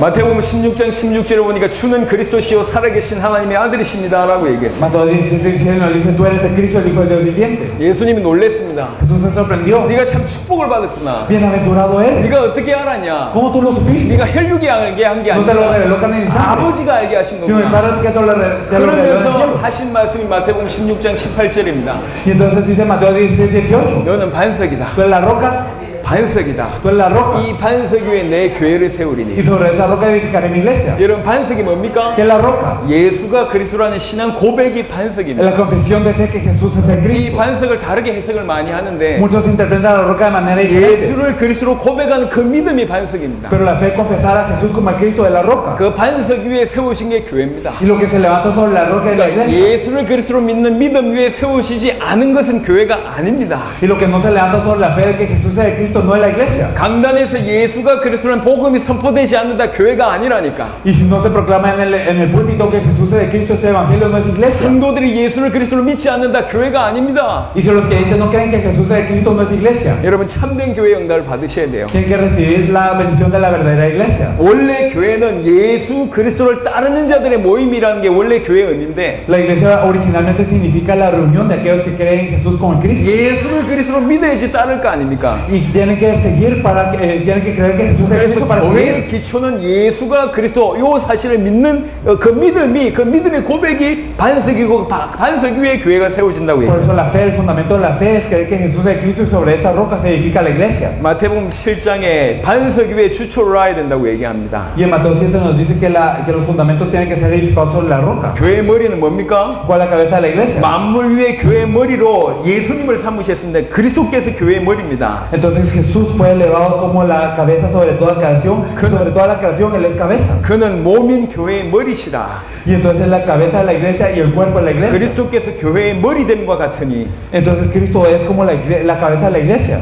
마태복음 16장 16절에 보니까 주는 그리스도시요 살아계신 하나님의 아들이십니다 라고 얘기했어요.
Mateo 17 nos dice, tú eres el Cristo, el Hijo de Dios viviente.
예수님이 놀랬습니다.
Jesús se sorprendió.
네가 참 축복을 받았구나.
Bienaventurado eres.
네가 어떻게 알았냐?
¿Cómo tú lo supiste?
네가 혈육이 알게 한 게
No te lo reveló
아니라
carne ni sangre,
아버지가 알게 하신
sino el
거구나.
Padre que te lo reveló del
그러면서
cielo.
하신 말씀이 마태복음 16장 18절입니다.
Y entonces dice Mateo 16, 18,
너는 반석이다.
tú eres la roca,
반석이다.
tú eres la roca,
이 반석 위에 내 교회를
y
세우리니.
sobre esa roca edificaré mi iglesia.
여러분 반석이 뭡니까?
¿Qué es la roca?
예수가 그리스도라는 신앙 고백이
Es
반석입니다.
la confesión de fe que Jesús es el
이
Cristo.
반석을 다르게 해석을 많이 하는데
Muchos interpretan la roca de manera diferente,
예수를 그리스도로 고백하는 그 믿음이 반석입니다.
pero la fe confesar a Jesús como el Cristo es la roca.
그 반석 위에 세우신 게 교회입니다.
Y lo que se levanta sobre la roca es la iglesia.
예수를 그리스도로 믿는 믿음 위에 세우시지 않은 것은 교회가 아닙니다.
Y lo que no se levanta sobre la fe de que Jesús es el Cristo no es la iglesia.
강단에서 예수가 그리스도라는 복음이 선포되지 않는다 교회가 아니라니까.
Y si no se proclama en el púlpito que Jesús es el Cristo, ese evangelio no es iglesia.
성도들이 예수를 그리스도로 믿지 않는다 교회가 아닙니다.
Y si los creyentes no creen que Jesús es el Cristo, no es iglesia.
여러분 참된 교회 영달을 받으셔야 돼요.
Tienen que recibir la bendición de la verdadera iglesia.
원래 교회는 예수 그리스도를 따르는 자들의 모임이라는 게 원래 교회의 의미인데
La iglesia originalmente significa la reunión de aquellos que creen en Jesús como el Cristo.
예수를 그리스도로 믿어야지 따를 거 아닙니까?
Y tienen que seguir tienen que creer que Jesús es el
그래서
Cristo para
교회의
seguir.
기초는 예수가 그리스도 요 사실을 믿는 그 믿음의 고백이 반석이고 반석 위에 교회가 세워진다고
Por
얘기해요.
eso la fe, el fundamento de la fe es creer que Jesús es el Cristo y sobre esa roca se edifica la iglesia.
마태복음 7장에 반석 위에 주초를 놔야 된다고 얘기합니다.
Y en Mateo 7 nos dice que los fundamentos tienen que ser edificados sobre la roca.
교회의 머리는 뭡니까?
¿Cuál es la cabeza de la iglesia?
만물 위에 교회의 머리로 예수님을 삼으셨습니다. 그리스도께서 교회의 머리입니다.
Entonces Jesús fue elevado como la cabeza sobre toda creación. Sobre toda la creación Él es cabeza.
그는 몸인 교회의 머리시라.
Y entonces es la cabeza de la iglesia y el cuerpo de la iglesia.
그리스도께서 교회의 머리됨과 같으니
Entonces Cristo es como la cabeza de la iglesia.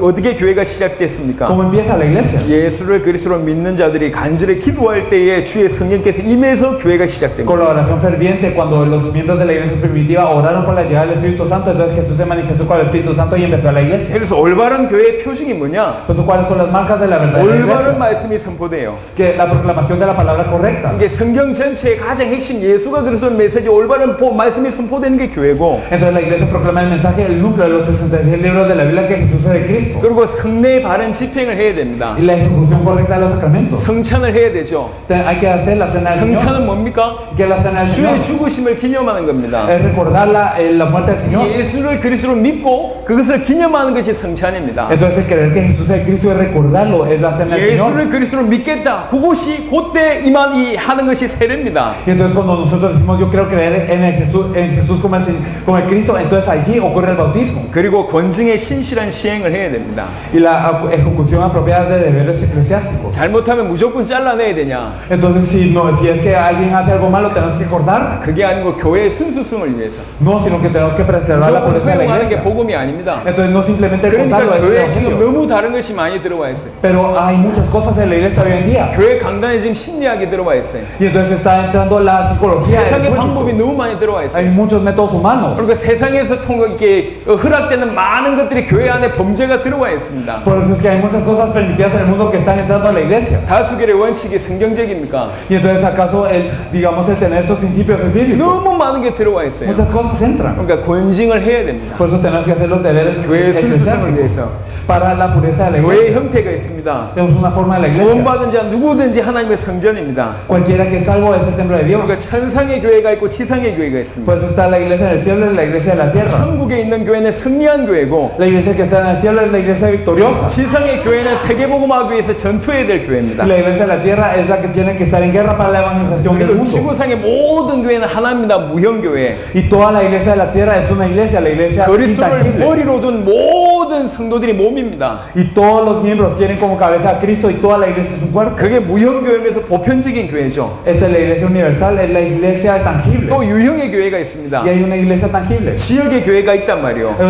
어떻게 교회가 시작됐습니까?
¿Cómo empieza la iglesia?
예수를 그리스도로 믿는 자들이 간절히 기도할 때에 주의 성령께서 임해서 교회가 시작된
Con la
거예요.
oración ferviente, cuando los miembros de la iglesia primitiva oraron por la llegada del Espíritu Santo, entonces Jesús se manifestó con el Espíritu Santo y empezó la iglesia.
그래서 올바른 교회의 표징이 뭐냐?
Entonces, ¿cuáles son las marcas de la verdadera
올바른
iglesia?
말씀이 선포돼요.
Que la proclamación de la palabra correcta.
이게 성경 전체의 가장 핵심 예수가 그리스도의 메시지 올바른 말씀이 선포되는 게 교회고,
Entonces la iglesia proclama el mensaje, el núcleo de los 66 libros de la Biblia que Jesús es de Cristo.
그리고 성례의 바른 집행을 해야 됩니다.
Y la ejecución correcta de los sacramentos.
성찬을 해야 되죠.
Hay que hacer la cena del Señor.
성찬은 뭡니까?
¿Qué es la cena del Señor?
주의 죽으심을 기념하는 겁니다.
Es recordar la muerte del Señor.
예수를 그리스도로 믿고 그것을 기념하는 것이 성찬입니다.
Entonces creer que Jesús es Cristo es recordarlo, es la cena del Señor.
예수를 그리스도로 믿겠다. 그것이 그때 이만 하는 것이 세례입니다.
Y entonces cuando nosotros decimos yo quiero creer en Jesús como el Cristo, entonces allí ocurre el bautismo.
그리고 권증의 신실한 시행을 해야 됩니다.
Y la ejecución apropiada de deberes eclesiásticos.
잘못하면 무조건 잘라내야 되냐?
Entonces si es que alguien hace algo malo tenemos que cortar.
그게 아니고 교회의 순수성을 위해서.
No, sino que tenemos que preservar la
무조건
pureza de la
허용하는 게
iglesia.
복음이 아닙니다.
Entonces no simplemente cortarlo,
그러니까
es
교회에
el
지금
evangelio.
너무 다른 것이 많이 들어와 있어요.
Pero hay muchas cosas en la iglesia hoy en día.
교회 강단에 지금 심리학이 들어와 있어요.
Y entonces está entrando la psicología.
세상의
el
방법이
médico.
너무 많이 들어와
Hay
있어요.
muchos métodos humanos.
그러니까 세상에서 이게 허락되는 많은 것들이 교회 안에 범죄가 들어와 있습니다.
Por eso es que hay muchas cosas permitidas en el mundo que están entrando a la iglesia.
다수결의 원칙이 성경적입니까?
Y entonces acaso el tener estos principios es bíblico.
너무 많은 게 들어와 있어요.
Muchas cosas entran.
그러니까 권징을 해야 됩니다.
Por eso tenemos que hacer los deberes
교회의 순수성을
eclesiásticos
위해서.
para la pureza de la
교회의
iglesia.
형태가 있습니다.
Tenemos una forma de la iglesia.
구원받은 자 누구든지 하나님의 성전입니다.
Cualquiera que es salvo es el templo de Dios.
그러니까 천상의 교회가 있고 지상의 교회가 있습니다.
Por eso está la iglesia del cielo y la iglesia de la tierra.
천국에 있는 교회는 승리한 교회고,
La iglesia que está en el cielo es la iglesia victoriosa.
지상의 교회는 세계복음화하기 위해서 전투해야 될 교회입니다.
Y la iglesia de la tierra es la que tiene que estar en guerra para la evangelización del
그리고
mundo.
지구상의 모든 교회는 하나입니다. 무형교회.
Y toda la iglesia de la tierra es una iglesia, la iglesia
그리스도를
intangible.
머리로 둔 모든 성도들이 몸입니다.
Y todos los miembros tienen como cabeza a Cristo y toda la iglesia es un cuerpo.
그게 무형교회에서 보편적인 교회죠.
Esta es la iglesia universal, es la iglesia tangible.
또 유형의 교회가 있습니다.
Y hay una iglesia tangible.
지역의 교회가 있단 말이에요.
Es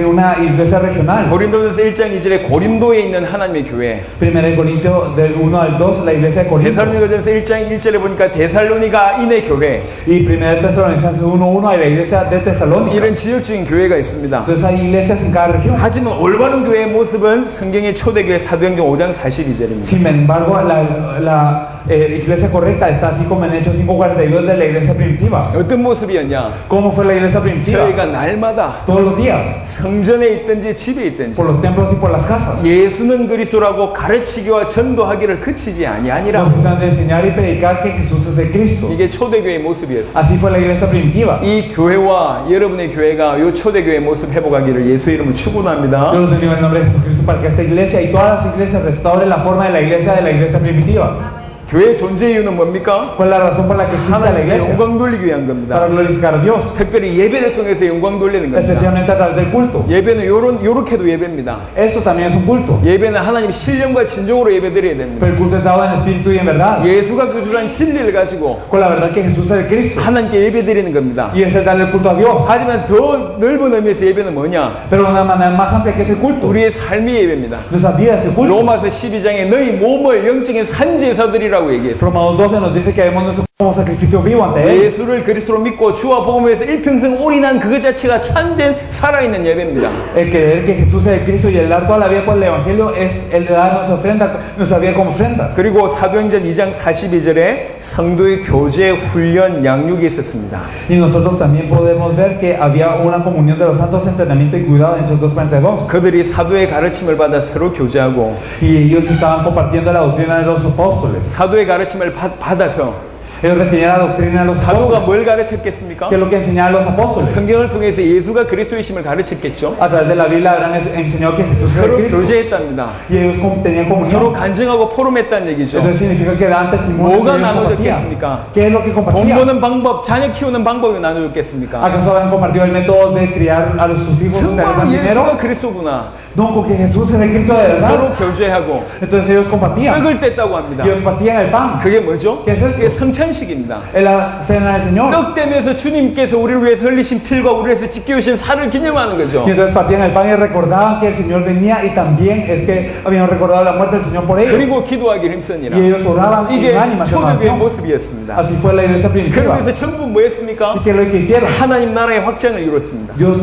una iglesia regional.
고린도전서 1장 2절에 고린도에 있는 하나님의 교회.
1 Corintios del 1 al 2, la iglesia de Corinto.
데살로니가전서 1장 1절에 보니까 데살로니가인의 교회.
Y 1 Tesalonicenses 1:1 hay la iglesia de Tesalónica.
이런 지역적인 교회가 있습니다.
Entonces hay iglesias en cada región.
하지만 올바른 교회의 모습은 성경의 초대교회 사도행전 5장 42절입니다.
Sin embargo, la iglesia correcta está así como en Hechos 5:42 de la iglesia primitiva.
어떤 모습이었냐?
¿Cómo fue la iglesia primitiva?
저희가 날마다
Todos los días,
성전에 있든지 집에 있든지
por los templos y por las casas.
예수는 그리스도라고 가르치기와 전도하기를 그치지
Nos
아니하니라.
empiezan a enseñar y predicar que Jesús es el Cristo.
이게 초대교회의 모습이었어요.
Así fue la iglesia primitiva.
이 교회와 여러분의 교회가 이 초대교회의 모습 회복하기를 예수 이름으로 축원합니다.
Dios bendiga el nombre de Jesucristo para que esta iglesia y todas las iglesias restauren la forma de la iglesia primitiva.
교회의 존재 이유는 뭡니까?
¿Cuál es la razón por la que existe la
하나님께
iglesia?
영광 돌리기 위한
Para
겁니다.
glorificar a Dios,
특별히 예배를 통해서 영광 돌리는 겁니다.
especialmente a través del culto.
예배는 요렇게도 예배입니다.
Eso también es un culto.
예배는 하나님 신령과 진정으로 예배드려야 됩니다.
Pero el culto es dado en espíritu y en verdad.
예수가 교수란 진리를 가지고
Con la verdad que Jesús es el Cristo.
하나님께 예배드리는 겁니다.
Y es el darle el culto a Dios.
하지만 더 넓은 의미에서 예배는 뭐냐?
Pero de una manera más amplia que es el culto.
우리의 삶이 예배입니다.
Nuestra vida es el culto.
로마서 12장에 너희 몸을 영적인 산제사드리라고 얘기했어요.
Romanos 12 nos dice que debemos nuestro como sacrificio vivo ante Él.
예수를 그리스도로 믿고 주와 복음에서 일평생 올인한 그것 자체가 참된 살아있는 예배입니다.
El creer que Jesús es el Cristo y el dar toda la vida por el Evangelio es el de dar nuestra ofrenda, nuestra vida como ofrenda.
그리고 사도행전 2장 42절에 성도의 교제, 훈련, 양육이 있었습니다.
Y nosotros también podemos ver que había una comunión de los santos, entrenamiento y cuidado en Hechos 2:42.
그들이 사도의 가르침을 받아 서로 교제하고
Y ellos estaban compartiendo la doctrina de los apóstoles.
사도의 가르침을 받아서
Ellos recibían la doctrina de los
사도가
apóstoles.
뭘 가르쳤겠습니까?
¿Qué es lo que enseñaban los apóstoles?
성경을 통해서 예수가 그리스도이심을 가르쳤겠죠.
A través de la Biblia habrán enseñado que Jesús es el
서로
Cristo.
교제했답니다.
Y ellos tenían
서로
comunión.
간증하고 포럼했다는 얘기죠.
Eso significa que dan testimonio.
뭐가
y ellos compartían.
나눠졌겠습니까?
¿Qué es lo que
돈
compartían?
버는 방법, 자녀 키우는 방법이 나눠졌겠습니까?
¿Acaso habían compartido el método de criar a sus hijos con
정말로 예수가
dinero?
그리스도구나.
No, con que Jesús es el Cristo de verdad.
서로 교제하고
Entonces ellos compartían.
떡을 뗐다고 합니다.
Y ellos partían el pan.
그게 뭐죠?
¿Qué es esto?
그게 성찬식입니다.
En la cena del Señor.
떡 떼면서 주님께서 우리를 위해서 흘리신 필과 우리를 위해서 찢겨주신 살을 기념하는 거죠.
Y entonces partían el pan y recordaban que el Señor venía y también es que habían recordado la muerte del Señor por ellos.
그리고 기도하기 힘쓰니라.
Y ellos oraban
이게
en ánimas en
초대교회
oración.
모습이었습니다.
Así fue la iglesia primitiva.
그러면서 전부 뭐였습니까?
¿Y qué es lo que hicieron?
하나님 나라의 확장을 이뤘습니다.
Dios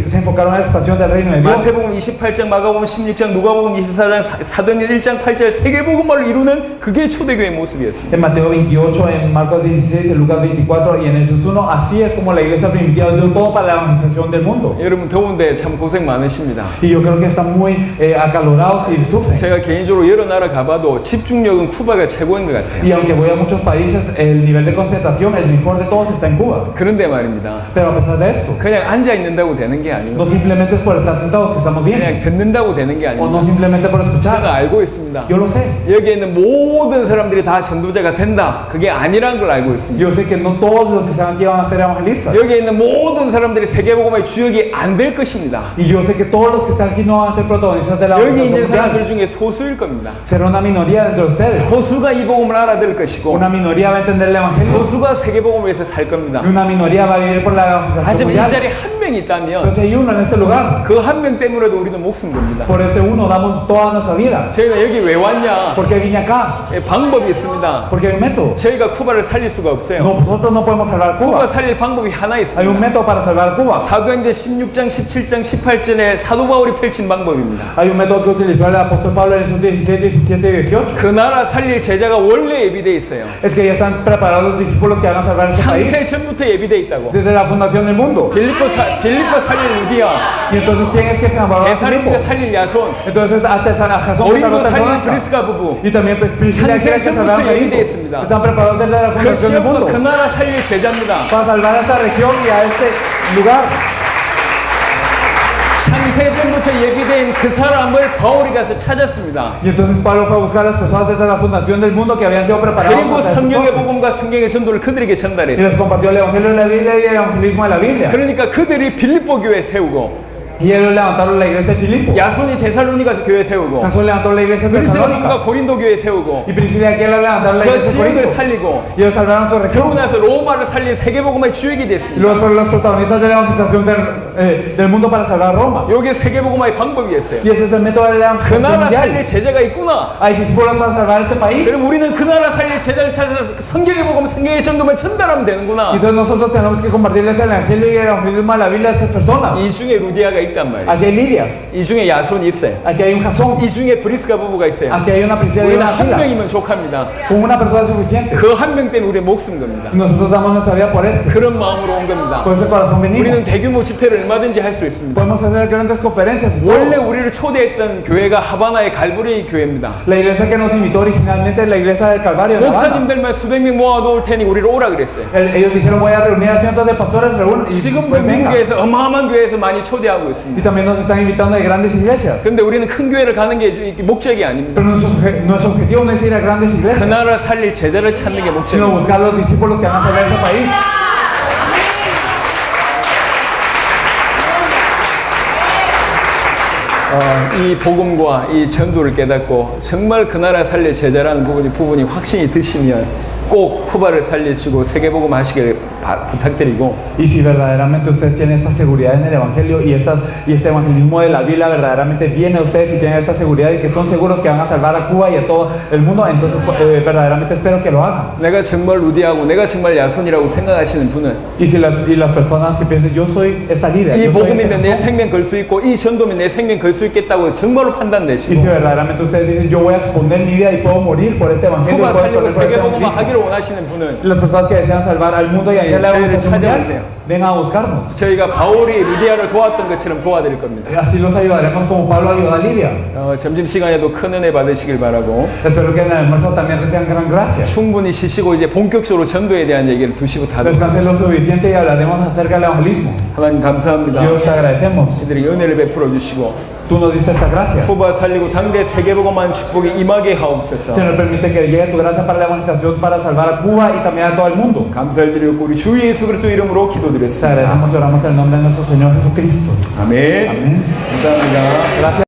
se enfocaron en la expansión del reino de Dios.
마태복음 28장, 마가복음 16장, 누가복음 24장, 사도행전 1장 8절 세계복음화를 이루는 그게 초대교회의 모습이었습니다.
En Mateo 28, en Marcos 16, en Lucas 24 y en Hechos 1, así es como la iglesia primitiva dio todo para la evangelización del mundo.
여러분 더운데 참 고생 많으십니다.
Y yo creo que están muy acalorados y sufren.
제가 개인적으로 여러 나라 가봐도 집중력은 쿠바가 최고인 것 같아요.
Y aunque voy a muchos países, el nivel de concentración, el mejor de todos está en Cuba.
그런데 말입니다.
Pero a pesar de esto,
그냥 앉아 있는다고 되는 게 아니고
no simplemente es por estar sentados que estamos bien,
그냥 듣는다고 되는 게
o no
아닙니다.
simplemente por
제가
escuchar.
알고 있습니다.
Yo lo sé.
여기에 있는 모든 사람들이 다 전도자가 된다. 그게 아니라는 걸 알고 있습니다.
Yo sé que no todos los que están aquí van a ser evangelistas.
여기에 있는 모든 사람들이 세계복음의 주역이 안 될 것입니다.
Y yo sé que todos los que están aquí no van a ser protagonistas de la
여기 있는
evangelización
사람들
mundial.
중에 소수일 겁니다.
Será una minoría entre ustedes.
소수가 이 복음을 알아들 것이고
Una minoría va a entender el evangelio.
소수가 세계복음을 위해서 살 겁니다.
Y una minoría va a vivir por la evangelización
하지만 이
mundial.
자리에 한 명이 있다면
Entonces hay uno en este lugar.
그 한 명 때문에도 우리는 목숨 겁니다.
Por este uno damos toda nuestra vida.
저희가 여기 왜 왔냐?
¿Por qué vine acá?
방법이 있습니다.
Porque hay un método.
저희가 쿠바를 살릴 수가 없어요.
Nosotros no podemos salvar
쿠바
Cuba.
살릴 방법이 하나
Hay un
있습니다.
método para salvar Cuba.
사도행전 16장, 17장, 18절에 사도 바울이 펼친 방법입니다.
Hay un método que utilizó el apóstol Pablo en Hechos 16, 17 y 18.
그 나라 살릴 제자가 원래 예비돼 있어요.
Es que ya están preparados los discípulos que van a salvar este país
창세 전부터 예비돼 있다고.
desde la fundación del mundo.
빌립보 살릴 루디아,
Y entonces, ¿quién es que se enamoró de Filipo?
데살로니가 살릴 야손,
Entonces, a Jasón
고린도 살릴 프리스가 부부.
y también Priscila quiere que salvar a
창세
Filipo.
전부터 예비되어
Están preparados desde la
그
fundación del
지역과
mundo
그 나라 살릴 제자입니다.
para salvar a esta región y a este lugar.
창세 전부터 예비된 그 사람을 바울이 가서 찾았습니다.
Y entonces Pablo fue a buscar a las personas desde la fundación del mundo que habían sido preparados
그리고
hasta ese
성경의
entonces.
복음과 성경의 전도를 그들에게
Y
전달했어요.
les compartió el evangelio de la Biblia y el evangelismo de la Biblia.
그러니까 그들이 빌립보 교회 세우고
Y ellos levantaron la iglesia de Filipo.
야손이 데살로니가서 교회 세우고
Jasón levantó la iglesia de
브리스가
Tesalónica.
고린도 교회 세우고
Y Priscila aquí levantaron la
그
iglesia de
지역을
Corinto.
살리고
Y ellos salvaron su
그러고
región.
나서 로마를 살린 세계복음의 주역이
Y
됐습니다.
luego fueron los protagonistas de la evangelización del mundo para salvar Roma.
이게 세계복음의 방법이었어요.
Y ese es el método de la
그
evangelización
나라 살릴
mundial.
제자가 있구나.
Hay discípulos para salvar este país.
그럼 우리는 그 나라 살릴 제자를 찾아서 성경의 복음, 성경의 전도만 전달하면
Y
되는구나.
entonces nosotros tenemos que compartirles el evangelio y el evangelismo de la Biblia a estas personas.
이 중에 루디아가 있단 말이에요.
Aquí hay Lidias.
이 중에 야손이 있어요.
Aquí hay un Jasón.
이 중에 브리스가 부부가 있어요.
Aquí hay una Priscila y
우리는
una
한
Aquila.
명이면 족합니다.
Con una persona es suficiente.
그 한 명 때문에 우리의 목숨 겁니다.
Y nosotros damos nuestra vida por este.
그런 마음으로 온 겁니다.
Por ese corazón
우리는
venimos.
대규모 집회를 얼마든지 할 수 있습니다.
Podemos hacer grandes conferencias. y todo.
원래 우리를 초대했던 교회가 하바나의 갈보리 교회입니다.
La iglesia que nos invitó originalmente es la iglesia del Calvario de La Habana.
목사님들만 수백 명 모아놓을 테니 우리를 오라 그랬어요.
Ellos dijeron voy a reunir a cientos de pastores y
지금도
pues venga.
미국에서 어마어마한 교회에서 많이 초대하고
Y
있습니다.
también nos están invitando de grandes iglesias.
근데 우리는 큰 교회를 가는 게 목적이 아닙니다.
Pero nuestro objetivo no es ir a grandes
그
iglesias,
나라 살릴 제자를 찾는 게
sino
목적입니다.
buscar los discípulos que van a salvar ese país.
이 복음과 이 전도를 깨닫고 정말 그 나라 살릴 제자라는 부분이 확신이 드시면 꼭 쿠바를 살리시고 세계복음 하시길 부탁드리고
Y si verdaderamente ustedes tienen esta seguridad en el Evangelio y este evangelismo de la Biblia verdaderamente viene a ustedes y tienen esta seguridad y que son seguros que van a salvar a Cuba y a todo el mundo, entonces verdaderamente espero que lo hagan.
내가 정말 루디하고 내가 정말 야손이라고 생각하시는 분은
Y si las personas que piensen yo soy esta líder,
이
yo soy
복음이면
este
내
Jasón,
생명 걸 수 있고 이 전도면 내 생명 걸 수 있겠다고 정말로
y si
판단되시고
verdaderamente ustedes dicen yo voy a exponer mi vida y puedo morir por este evangelio,
쿠바
puedo
살리고
exponer por este
세계복음화
evangelismo.
하기를 원하시는 분은
Y las personas que desean salvar al mundo y a hacer la
저희를
evangelización mundial,
찾아오세요.
vengan a buscarnos.
저희가 바울이 루디아를 도왔던 것처럼 도와드릴 겁니다.
Así los ayudaremos como Pablo ayudó a Lidia.
점심시간에도 큰 은혜 받으시길 바라고
Espero que en el almuerzo también reciban gran gracia.
충분히 쉬시고 이제 본격적으로 전도에 대한 얘기를 2시부터 하도록
Descansen lo suficiente y hablaremos acerca del evangelismo.
하나님 감사합니다.
Dios te agradecemos.
이들에게 은혜를 베풀어 주시고
Tú nos diste esta gracia.
후바 살리고 당대 세계복음만 축복이 임하게 하옵소서.
Señor, permite que llegue tu gracia para la evangelización para salvar a Cuba y también a todo el mundo.
감사를 드리고 우리 주 예수 그리스도 이름으로
Te
기도드렸습니다.
agradecemos y oramos en el nombre de nuestro Señor Jesucristo.
아멘.
Amén.
감사합니다.
Gracias.